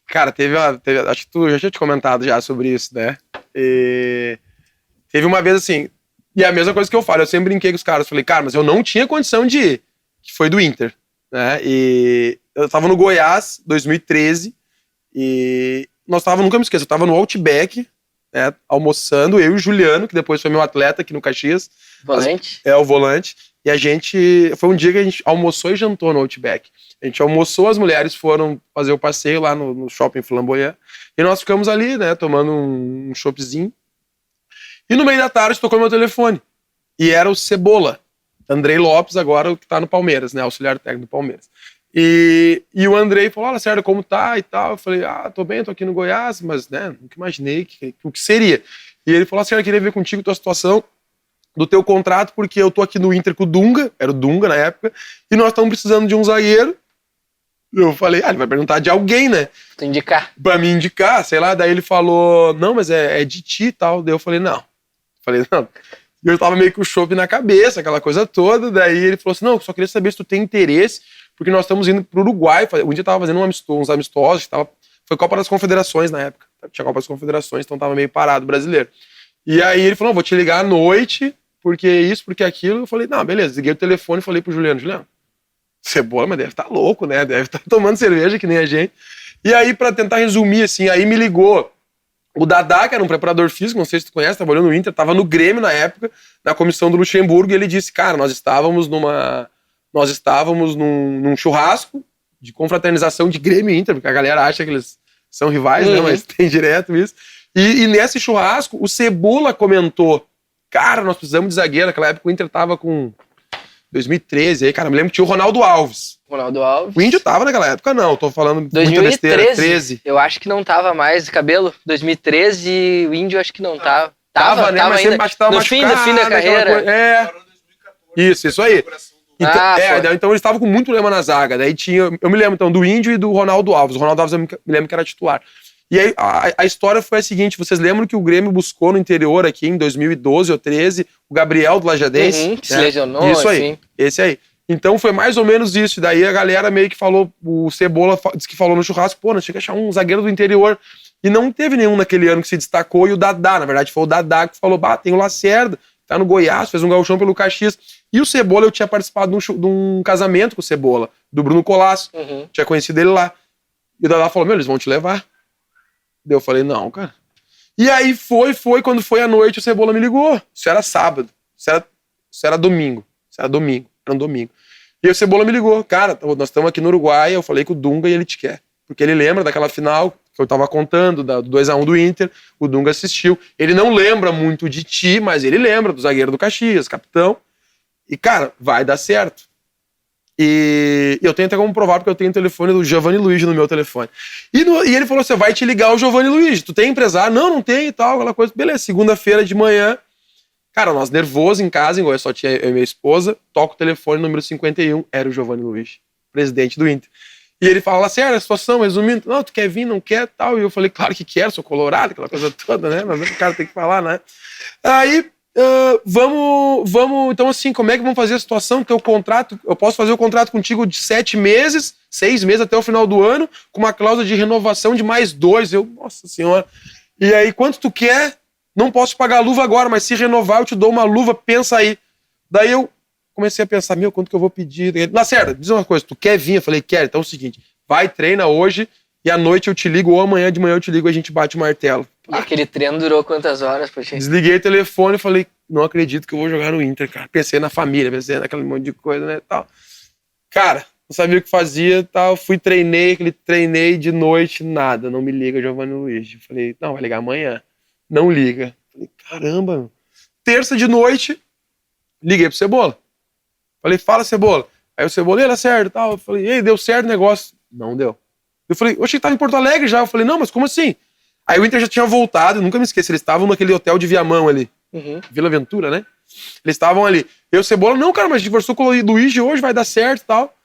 Cara, acho que tu já tinha te comentado já sobre isso, né? E teve uma vez assim, e é a mesma coisa que eu falo, eu sempre brinquei com os caras, falei, cara, mas eu não tinha condição de ir, que foi do Inter, né? E eu tava no Goiás, 2013, e nunca me esqueço, eu tava no Outback, né, almoçando, eu e o Juliano, que depois foi meu atleta aqui no Caxias. Volante? O volante. E foi um dia que a gente almoçou e jantou no Outback. A gente almoçou, as mulheres foram fazer o passeio lá no shopping Flamboyant. E nós ficamos ali, né, tomando um choppzinho. E no meio da tarde tocou meu telefone. E era o Cebola. Andrei Lopes, agora o que tá no Palmeiras, né, auxiliar técnico do Palmeiras. E o Andrei falou, olha, Sérgio, como tá e tal? Eu falei, tô bem, tô aqui no Goiás, mas, né, nunca imaginei o que seria. E ele falou, Sérgio, eu queria ver contigo a tua situação do teu contrato, porque eu tô aqui no Inter com o Dunga, era o Dunga na época, e nós estamos precisando de um zagueiro. Eu falei, ele vai perguntar de alguém, né? Tu indicar. Pra me indicar, sei lá, daí ele falou, não, mas é de ti e tal. Daí eu falei, não. E eu tava meio com o chope na cabeça, aquela coisa toda, daí ele falou assim, não, eu só queria saber se tu tem interesse, porque nós estamos indo pro Uruguai, o Inter tava fazendo uns amistosos, foi Copa das Confederações na época, tinha Copa das Confederações, então tava meio parado, brasileiro. E aí ele falou, não, vou te ligar à noite, porque isso, porque aquilo. Eu falei, não, beleza, liguei o telefone e falei pro Juliano, Cebola, mas deve estar louco, né, deve estar tomando cerveja que nem a gente. E aí, pra tentar resumir, assim, aí me ligou o Dadá, que era um preparador físico, não sei se tu conhece, trabalhou no Inter, tava no Grêmio na época, na comissão do Luxemburgo, e ele disse, cara, nós estávamos num churrasco de confraternização de Grêmio e Inter, porque a galera acha que eles são rivais, né, mas tem direto isso. E nesse churrasco, o Cebola comentou, cara, nós precisamos de zagueiro, naquela época o Inter tava com 2013, aí, cara, me lembro que tinha o Ronaldo Alves. O Índio tava naquela época, não, tô falando 2013, muita besteira. 13. Eu acho que não tava mais, cabelo, 2013, o Índio acho que não tava. Tava, né, mas sempre tava no fim da carreira. Isso aí. Então eles estavam com muito problema na zaga, daí eu me lembro então do Índio e do Ronaldo Alves. O Ronaldo Alves eu me lembro que era titular. E aí a história foi a seguinte, vocês lembram que o Grêmio buscou no interior aqui em 2012 ou 13 o Gabriel do Lajadense? Que se lesionou, isso aí, enfim. Esse aí. Então foi mais ou menos isso, daí a galera meio que falou, o Cebola disse que falou no churrasco, pô, nós tinha que achar um zagueiro do interior, e não teve nenhum naquele ano que se destacou, e o Dadá, na verdade foi o Dadá que falou, tem o Lacerda, tá no Goiás, fez um gauchão pelo Caxias, e o Cebola, eu tinha participado de um casamento com o Cebola, do Bruno Colasso, tinha conhecido ele lá, e o Dadá falou, eles vão te levar. Daí eu falei, não, cara. E aí foi, quando foi à noite, o Cebola me ligou. Isso era sábado. Isso era domingo. Era um domingo. E aí o Cebola me ligou. Cara, nós estamos aqui no Uruguai, eu falei com o Dunga e ele te quer. Porque ele lembra daquela final que eu tava contando, do 2-1 do Inter, o Dunga assistiu. Ele não lembra muito de ti, mas ele lembra do zagueiro do Caxias, capitão. E, cara, vai dar certo. E eu tenho até como provar, porque eu tenho o telefone do Giovanni Luigi no meu telefone. E ele falou, você vai te ligar o Giovanni Luigi, tu tem empresário? Não tem e tal, aquela coisa. Beleza, segunda-feira de manhã, cara, nós nervosos em casa, igual eu só tinha eu e minha esposa, toco o telefone, número 51, era o Giovanni Luigi, presidente do Inter. E ele fala, sério, a situação, resumindo, não, tu quer vir, não quer, tal. E eu falei, claro que quero, sou colorado, aquela coisa toda, né? Mas o cara tem que falar, né? Aí Vamos, então assim, como é que vamos fazer a situação? Teu contrato, eu posso fazer o contrato contigo de 7 meses, 6 meses até o final do ano, com uma cláusula de renovação de mais 2. Nossa senhora. E aí, quanto tu quer? Não posso pagar a luva agora, mas se renovar eu te dou uma luva, pensa aí. Daí eu comecei a pensar, quanto que eu vou pedir? Ele, Lacerda, diz uma coisa, tu quer vir? Eu falei, quero. Então é o seguinte, vai, treina hoje e à noite eu te ligo, ou amanhã de manhã eu te ligo e a gente bate o martelo. E aquele treino durou quantas horas, poxa? Desliguei o telefone e falei, não acredito que eu vou jogar no Inter, cara. Pensei na família, pensei naquele monte de coisa, né, tal. Cara, não sabia o que fazia, tal. Treinei de noite, nada. Não me liga, Giovanni Luiz. Falei, não, vai ligar amanhã. Não liga. Falei, caramba. Terça de noite, liguei pro Cebola. Falei, fala, Cebola. Aí o Cebola, era certo, tal. Eu falei, ei, deu certo o negócio. Não deu. Eu falei, eu achei que tava em Porto Alegre já. Eu falei, não, mas como assim? Aí o Inter já tinha voltado, nunca me esqueço, eles estavam naquele hotel de Viamão ali. Vila Ventura, né? Eles estavam ali. Eu, Cebola, não, cara, mas a gente conversou com o Luigi hoje, vai dar certo e tal.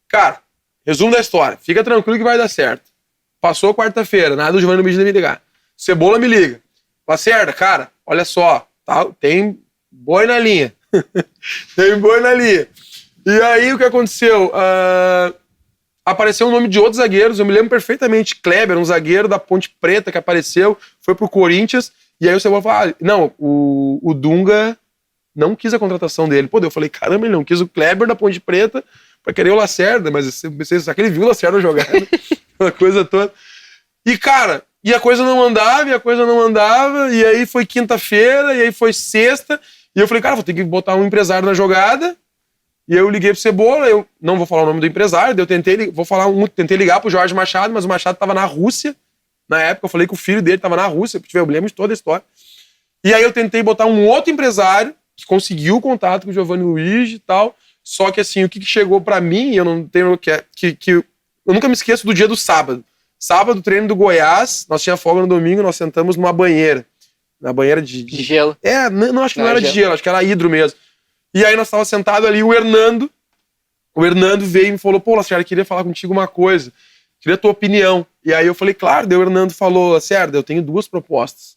Cara, resumo da história. Fica tranquilo que vai dar certo. Passou quarta-feira, nada do Giovanni Luiz me ligar. Cebola me liga. Lacerda, cara, olha só, tá, tem boi na linha. Tem boi na linha. E aí o que aconteceu? Apareceu o nome de outros zagueiros, eu me lembro perfeitamente, Kleber, um zagueiro da Ponte Preta que apareceu, foi pro Corinthians, e aí o Cebola falou, não, o Dunga não quis a contratação dele. Pô, eu falei, caramba, ele não quis o Kleber da Ponte Preta pra querer o Lacerda, mas só que ele viu o Lacerda jogar, né? Uma coisa toda. E, cara, e a coisa não andava, e aí foi quinta-feira, e aí foi sexta, e eu falei, cara, vou ter que botar um empresário na jogada. E eu liguei pro Cebola, eu não vou falar o nome do empresário, eu tentei ligar pro Jorge Machado, mas o Machado tava na Rússia. Na época, eu falei que o filho dele tava na Rússia, eu me lembro de toda a história. E aí eu tentei botar um outro empresário, que conseguiu o contato com o Giovanni Luiz e tal. Só que assim, o que chegou pra mim, eu não tenho que eu nunca me esqueço do dia do sábado. Sábado, treino do Goiás, nós tinha folga no domingo, nós sentamos numa banheira. Na banheira de gelo. Não, acho que não era de gelo, acho que era hidro mesmo. E aí nós estávamos sentados ali, o Hernando veio e me falou, pô, Lacerda, queria falar contigo uma coisa, queria a tua opinião. E aí eu falei, claro, daí o Hernando falou, Lacerda, eu tenho 2 propostas.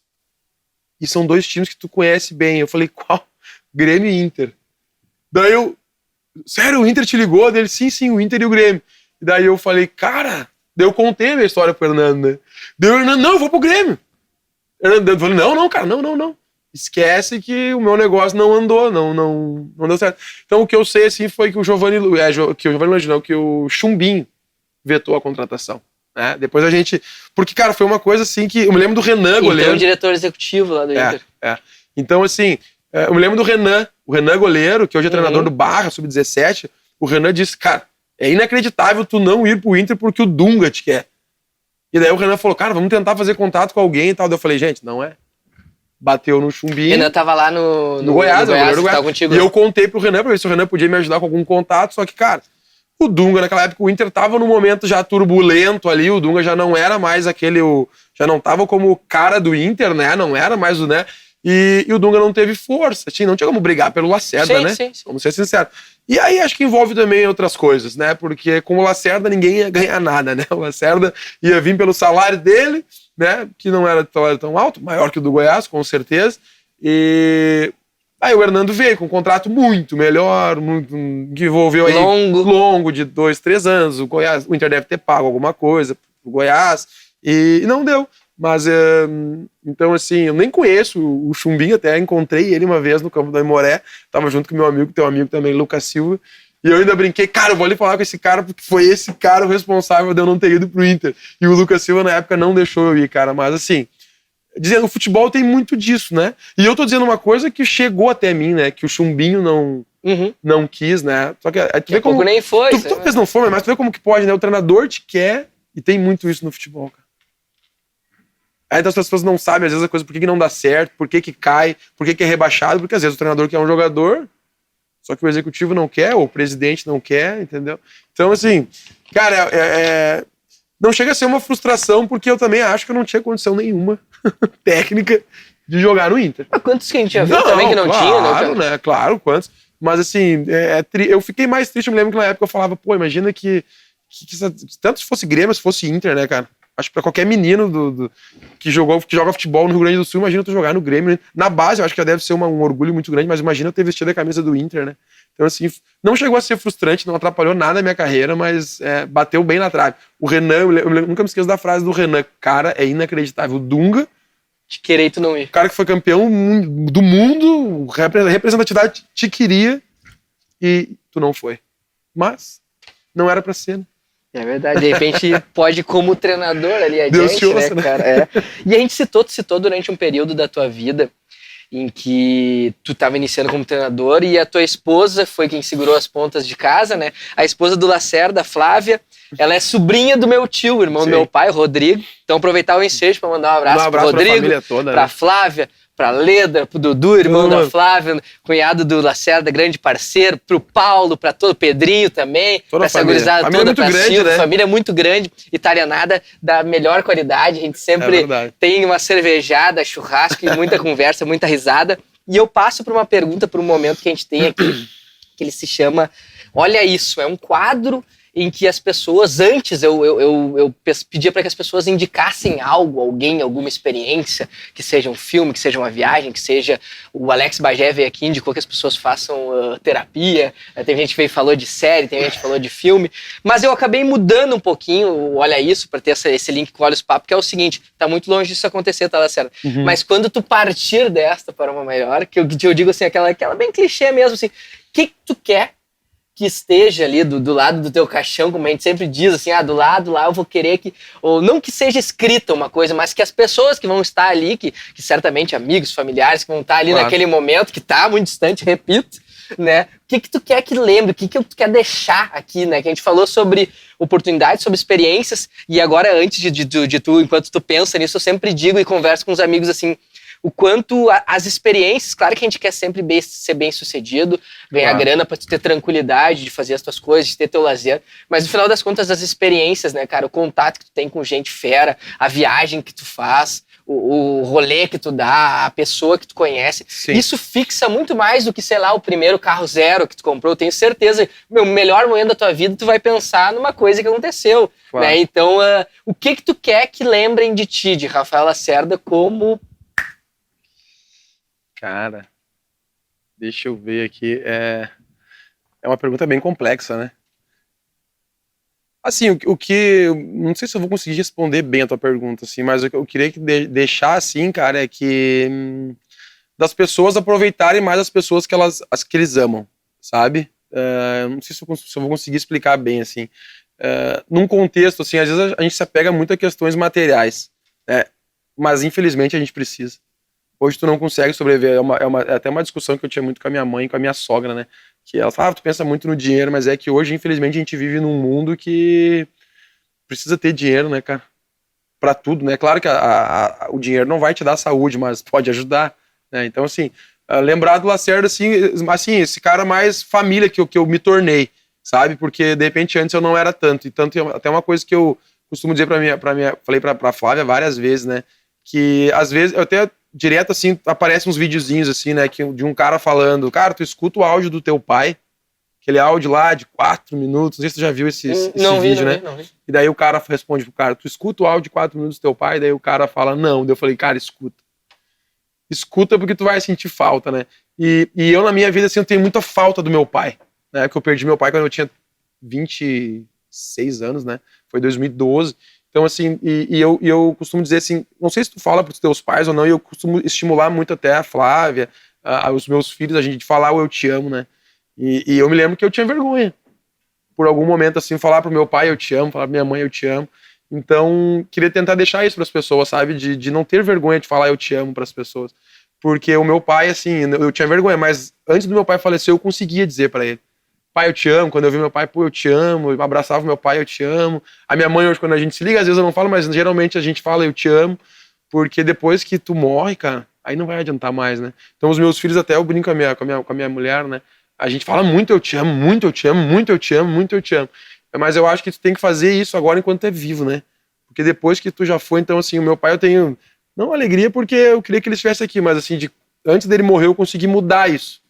E são 2 times que tu conhece bem. Eu falei, qual? Grêmio e Inter. Daí eu, sério, o Inter te ligou? Dele, sim, o Inter e o Grêmio. E daí eu falei, cara, daí eu contei a minha história pro Hernando, né? Daí o Hernando, não, eu vou pro Grêmio. O Hernando falou, não, cara, não. Esquece que o meu negócio não andou, não deu certo. Então o que eu sei assim foi que que o Chumbinho vetou a contratação, né? Depois a gente, porque cara, foi uma coisa assim que eu me lembro do Renan goleiro. Então o diretor executivo lá do Inter. Então assim, eu me lembro do Renan, o Renan goleiro, que hoje é treinador do Barra sub-17. O Renan disse, cara, é inacreditável tu não ir pro Inter porque o Dunga te quer. E daí o Renan falou, cara, vamos tentar fazer contato com alguém e tal. Daí eu falei, gente, não é. Bateu no Chumbinho. Renan tava lá no Goiás, tava contigo. E eu contei pro Renan pra ver se o Renan podia me ajudar com algum contato, só que, cara, o Dunga, naquela época, o Inter tava num momento já turbulento ali, o Dunga já não era mais já não tava como o cara do Inter, né, não era mais o, né, e o Dunga não teve força, assim, não tinha como brigar pelo Lacerda, né, sim. Vamos ser sinceros. E aí acho que envolve também outras coisas, né, porque com o Lacerda ninguém ia ganhar nada, né, o Lacerda ia vir pelo salário dele, né, que não era tão alto, maior que o do Goiás, com certeza, e aí o Hernando veio com um contrato muito melhor, que envolveu aí longo de 2, 3 anos, o Inter deve ter pago alguma coisa pro Goiás, e não deu, mas então assim, eu nem conheço o Chumbinho, até encontrei ele uma vez no campo da Aimoré, tava junto com meu amigo, teu amigo também, Lucas Silva, e eu ainda brinquei, cara, eu vou ali falar com esse cara, porque foi esse cara o responsável de eu não ter ido pro Inter. E o Lucas Silva, na época, não deixou eu ir, cara. Mas, assim, dizendo, o futebol tem muito disso, né? E eu tô dizendo uma coisa que chegou até mim, né? Que o Chumbinho não quis, né? Só que tu vê como... nem foi. Talvez não foi, mas tu vê como que pode, né? O treinador te quer, e tem muito isso no futebol, cara. Aí então, as pessoas não sabem, às vezes, a coisa, por que não dá certo, por que cai, por que é rebaixado, porque às vezes o treinador quer um jogador... Só que o executivo não quer, ou o presidente não quer, entendeu? Então, assim, cara, não chega a ser uma frustração, porque eu também acho que eu não tinha condição nenhuma técnica de jogar no Inter. Mas quantos que a gente já viu também que não tinha, né? Claro, né? Claro, quantos. Mas, assim, eu fiquei mais triste, eu me lembro que na época eu falava, pô, imagina que tanto se fosse Grêmio, se fosse Inter, né, cara? Acho que pra qualquer menino que joga futebol no Rio Grande do Sul, imagina tu jogar no Grêmio, né? Na base, eu acho que já deve ser um orgulho muito grande, mas imagina eu ter vestido a camisa do Inter, né? Então, assim, não chegou a ser frustrante, não atrapalhou nada a minha carreira, mas bateu bem na trave. O Renan, eu nunca me esqueço da frase do Renan, cara, é inacreditável. O Dunga, Te querer e tu não ir. o cara que foi campeão do mundo, representatividade te queria e tu não foi. Mas não era pra ser, né? É verdade, de repente pode como treinador ali adiante, Deus te ouça, né, cara? E a gente citou durante um período da tua vida em que tu estava iniciando como treinador e a tua esposa foi quem segurou as pontas de casa, né? A esposa do Lacerda, a Flávia, ela é sobrinha do meu tio, irmão do meu pai, o Rodrigo. Então aproveitar o ensejo para mandar um abraço pro Rodrigo, pra família toda, pra né? Flávia, pra Leda, pro Dudu, irmão da Flávia, cunhado do Lacerda, grande parceiro, pro Paulo, pra todo o Pedrinho também, Toda pra a essa família. gurizada Família toda, muito pra grande, Silvia, né? família muito grande, italianada da melhor qualidade, a gente sempre verdade. tem uma cervejada, churrasco e muita conversa, muita risada. E eu passo por uma pergunta, por um momento que a gente tem aqui, que ele se chama Olha Isso, é um quadro em que as pessoas, antes eu pedia para que as pessoas indicassem algo, alguém, alguma experiência, que seja um filme, que seja uma viagem, que seja... O Alex Bagé veio aqui, indicou que as pessoas façam terapia, tem gente que veio e falou de série, tem gente que falou de filme, mas eu acabei mudando um pouquinho o Olha Isso, para ter esse link com o Olha os Papo, que é o seguinte, tá muito longe disso acontecer, tá, Lacerda? Mas quando tu partir desta para uma melhor, que eu digo assim, aquela bem clichê mesmo, assim, o que tu quer que esteja ali do lado do teu caixão, como a gente sempre diz, assim, do lado lá eu vou querer que, ou não que seja escrita uma coisa, mas que as pessoas que vão estar ali, que certamente amigos, familiares que vão estar ali naquele momento, que tá muito distante, repito, né, o que tu quer que lembre, o que tu quer deixar aqui, né, que a gente falou sobre oportunidades, sobre experiências, e agora antes de tu, enquanto tu pensa nisso, eu sempre digo e converso com os amigos assim, o quanto as experiências, claro que a gente quer sempre ser bem sucedido, ganhar grana pra tu ter tranquilidade de fazer as tuas coisas, de ter teu lazer, mas no final das contas as experiências, né, cara, o contato que tu tem com gente fera, a viagem que tu faz, o rolê que tu dá, a pessoa que tu conhece, isso fixa muito mais do que, sei lá, o primeiro carro zero que tu comprou. Eu tenho certeza, o melhor momento da tua vida tu vai pensar numa coisa que aconteceu, né? Então, o que tu quer que lembrem de ti, de Rafael Lacerda, como... Cara, deixa eu ver aqui. É uma pergunta bem complexa, né? Assim, o que... Não sei se eu vou conseguir responder bem a tua pergunta, assim, mas o que eu queria deixar, assim, cara, é que... das pessoas aproveitarem mais as pessoas que eles amam, sabe? Não sei se eu vou conseguir explicar bem, assim. Num contexto, assim, às vezes a gente se apega muito a questões materiais, né? Mas, infelizmente, a gente precisa. Hoje tu não consegue sobreviver, é até uma discussão que eu tinha muito com a minha mãe e com a minha sogra, né? Que ela fala, tu pensa muito no dinheiro, mas é que hoje, infelizmente, a gente vive num mundo que precisa ter dinheiro, né, cara? Pra tudo, né? Claro que o dinheiro não vai te dar saúde, mas pode ajudar, né? Então, assim, lembrar do Lacerda, assim, esse cara mais família que eu me tornei, sabe? Porque, de repente, antes eu não era tanto. E tanto, até uma coisa que eu costumo dizer falei pra Flávia várias vezes, né? Que, às vezes, eu até... direto, assim, aparecem uns videozinhos, assim, né, de um cara falando, cara, tu escuta o áudio do teu pai, aquele áudio lá de 4 minutos, não sei se tu já viu esse vídeo, né? Não vi. E daí o cara responde pro cara, tu escuta o áudio de 4 minutos do teu pai? E daí o cara fala, não. Daí eu falei, cara, escuta. Escuta porque tu vai sentir falta, né? E eu, na minha vida, assim, eu tenho muita falta do meu pai, né? Que eu perdi meu pai quando eu tinha 26 anos, né? Foi 2012. Então, assim, eu costumo dizer assim, não sei se tu fala pros teus pais ou não, e eu costumo estimular muito até a Flávia, os meus filhos, a gente falar o eu te amo, né? E eu me lembro que eu tinha vergonha. Por algum momento, assim, falar pro meu pai eu te amo, falar pra minha mãe eu te amo. Então, queria tentar deixar isso pras pessoas, sabe? De não ter vergonha de falar eu te amo pras pessoas. Porque o meu pai, assim, eu tinha vergonha, mas antes do meu pai falecer, eu conseguia dizer pra ele. Pai, eu te amo. Quando eu vi meu pai, pô, eu te amo. Eu abraçava meu pai, eu te amo. A minha mãe, hoje, quando a gente se liga, às vezes eu não falo, mas geralmente a gente fala, eu te amo. Porque depois que tu morre, cara, aí não vai adiantar mais, né? Então os meus filhos, até eu brinco com a minha mulher, né? A gente fala muito eu te amo, muito eu te amo, muito eu te amo, muito eu te amo. Mas eu acho que tu tem que fazer isso agora enquanto tu é vivo, né? Porque depois que tu já foi, então assim, o meu pai eu tenho, não alegria porque eu queria que ele estivesse aqui, mas assim, antes dele morrer eu consegui mudar isso.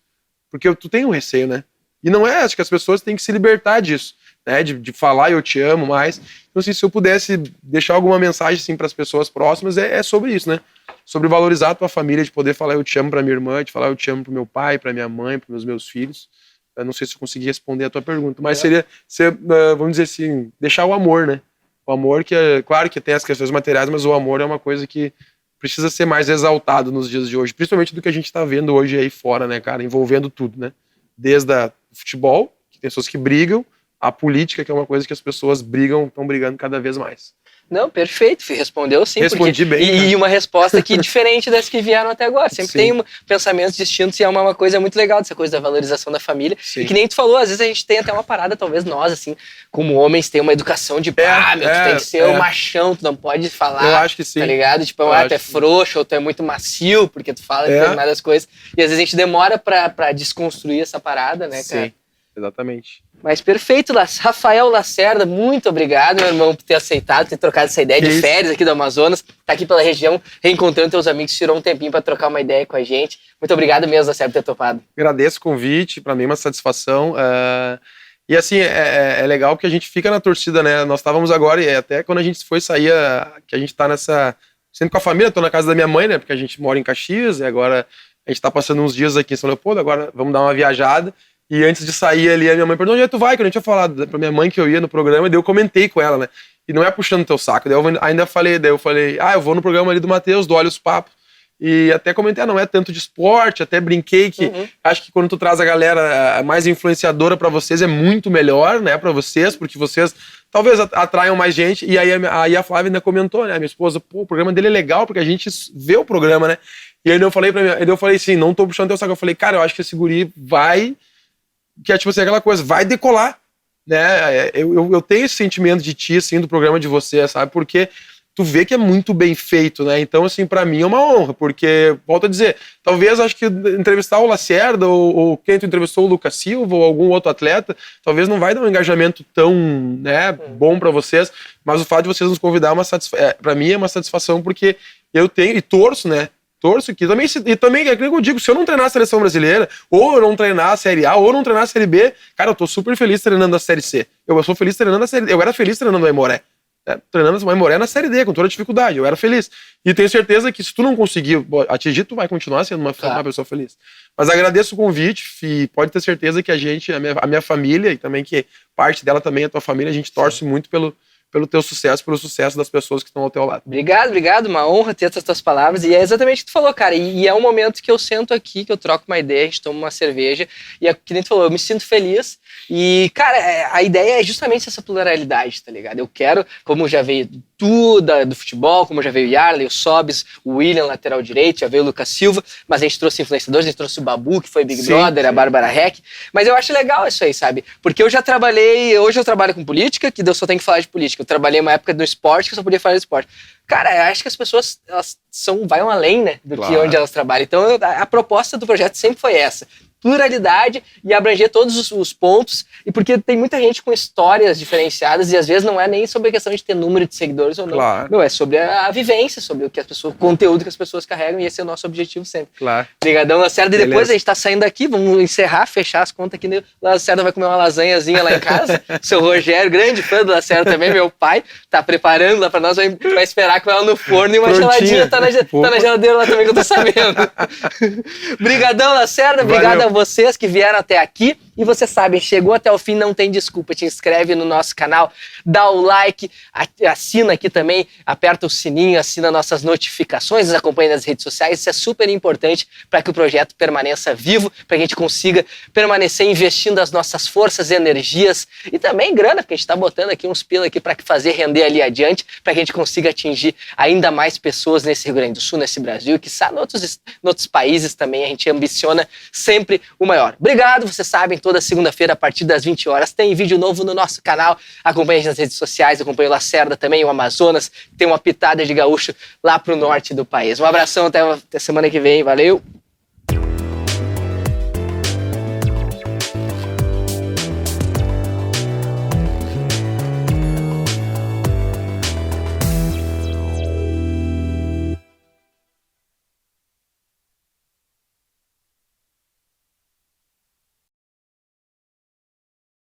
Porque tu tem um receio, né? E não é, acho que as pessoas têm que se libertar disso. né, de falar eu te amo mais. Então, assim, se eu pudesse deixar alguma mensagem assim, para as pessoas próximas, é sobre isso, né? Sobre valorizar a tua família, de poder falar eu te amo para minha irmã, de falar eu te amo pro meu pai, para minha mãe, para meus filhos. Eu não sei se eu consegui responder a tua pergunta, mas seria, vamos dizer assim, deixar o amor, né? O amor que, claro que tem as questões materiais, mas o amor é uma coisa que precisa ser mais exaltado nos dias de hoje, principalmente do que a gente tá vendo hoje aí fora, né, cara? Envolvendo tudo, né? Desde o futebol, que tem pessoas que brigam, a política, que é uma coisa que as pessoas estão brigando cada vez mais. Não, perfeito, respondeu sim. Respondi bem. E uma resposta aqui diferente das que vieram até agora. Sempre tem pensamentos distintos e é uma coisa muito legal dessa coisa da valorização da família. Sim. E que nem tu falou, às vezes a gente tem até uma parada, talvez nós, assim, como homens, tem uma educação de tu tem que ser o machão, tu não pode falar. Eu acho que sim. Tá ligado? Tipo, tu é frouxo ou tu é muito macio, porque tu fala determinadas coisas. E às vezes a gente demora pra desconstruir essa parada, né, cara? Sim, exatamente. Mas perfeito, Rafael Lacerda, muito obrigado, meu irmão, por ter aceitado, ter trocado essa ideia de férias aqui do Amazonas, tá aqui pela região, reencontrando teus amigos, tirou um tempinho para trocar uma ideia com a gente. Muito obrigado mesmo, Lacerda, por ter topado. Agradeço o convite, para mim é uma satisfação. E assim, é legal que a gente fica na torcida, né? Nós estávamos agora, e até quando a gente foi sair, que a gente tá sendo com a família, tô na casa da minha mãe, né? Porque a gente mora em Caxias, e agora a gente tá passando uns dias aqui em São Leopoldo, agora vamos dar uma viajada. E antes de sair ali, a minha mãe perguntou: onde é que tu vai? Que eu não tinha falado pra minha mãe que eu ia no programa, e daí eu comentei com ela, né? E não é puxando teu saco. Daí eu falei, eu vou no programa ali do Matheus, do Olha os Papos. E até comentei, não é tanto de esporte, até brinquei que acho que quando tu traz a galera mais influenciadora pra vocês é muito melhor, né, pra vocês, porque vocês talvez atraiam mais gente. E aí a Flávia ainda comentou, né, a minha esposa, o programa dele é legal, porque a gente vê o programa, né? E aí eu falei assim, não tô puxando teu saco. Eu falei, cara, eu acho que esse guri vai... Que é tipo assim, aquela coisa, vai decolar, né? Eu tenho esse sentimento de ti, assim, do programa de você, sabe? Porque tu vê que é muito bem feito, né? Então, assim, pra mim é uma honra, porque, volto a dizer, talvez acho que entrevistar o Lacerda ou quem tu entrevistou, o Lucas Silva ou algum outro atleta, talvez não vai dar um engajamento tão, né, bom pra vocês, mas o fato de vocês nos convidar pra mim é uma satisfação, porque eu tenho, e torço, né? Que também é que eu digo, se eu não treinar a seleção brasileira, ou eu não treinar a Série A, ou eu não treinar a Série B, cara, eu tô super feliz treinando a Série C. Eu sou feliz treinando a Série D. Eu era feliz treinando o Aimoré. Treinando o Aimoré na Série D, com toda a dificuldade. Eu era feliz. E tenho certeza que se tu não conseguir atingir, tu vai continuar sendo uma pessoa feliz. Mas agradeço o convite, e pode ter certeza que a minha família, e também que parte dela também é a tua família, a gente torce muito pelo teu sucesso, pelo sucesso das pessoas que estão ao teu lado. Obrigado, uma honra ter essas tuas palavras, e é exatamente o que tu falou, cara, e é um momento que eu sento aqui, que eu troco uma ideia, a gente toma uma cerveja, e é que nem tu falou, eu me sinto feliz, e, cara, a ideia é justamente essa pluralidade, tá ligado? Eu quero, como já veio do futebol, como já veio o Yarley, o Sobis, o William, lateral direito, já veio o Lucas Silva, mas a gente trouxe influenciadores, a gente trouxe o Babu, que foi Big Brother, a Bárbara Heck, mas eu acho legal isso aí, sabe? Porque hoje eu trabalho com política, que eu só tenho que falar de política, eu trabalhei uma época no esporte, que eu só podia falar de esporte. Cara, eu acho que as pessoas, elas vão além, né, do que onde elas trabalham. Então, a proposta do projeto sempre foi essa. Pluralidade e abranger todos os pontos, e porque tem muita gente com histórias diferenciadas e às vezes não é nem sobre a questão de ter número de seguidores ou não. Não, é sobre a vivência, sobre o conteúdo que as pessoas carregam, e esse é o nosso objetivo sempre. Obrigadão, Lacerda. E depois a gente tá saindo daqui, vamos encerrar, fechar as contas aqui. O Lacerda vai comer uma lasanhazinha lá em casa. Seu Rogério, grande fã do Lacerda também, meu pai, tá preparando lá pra nós, vai esperar com ela no forno, e uma geladinha tá na geladeira lá também, que eu tô sabendo. Obrigadão, Lacerda. Obrigado a vocês que vieram até aqui. E vocês sabem, chegou até o fim, não tem desculpa. Te inscreve no nosso canal, dá o like, assina aqui também, aperta o sininho, assina nossas notificações, nos acompanha nas redes sociais. Isso é super importante para que o projeto permaneça vivo, para que a gente consiga permanecer investindo as nossas forças, energias e também grana, porque a gente está botando aqui uns pila aqui para fazer render ali adiante, para que a gente consiga atingir ainda mais pessoas nesse Rio Grande do Sul, nesse Brasil, que em outros países também. A gente ambiciona sempre o maior. Obrigado, vocês sabem, toda segunda-feira, a partir das 20 horas, tem vídeo novo no nosso canal. Acompanhe a gente nas redes sociais, acompanhe o Lacerda também, o Amazonas, tem uma pitada de gaúcho lá pro norte do país. Um abração, até semana que vem, valeu!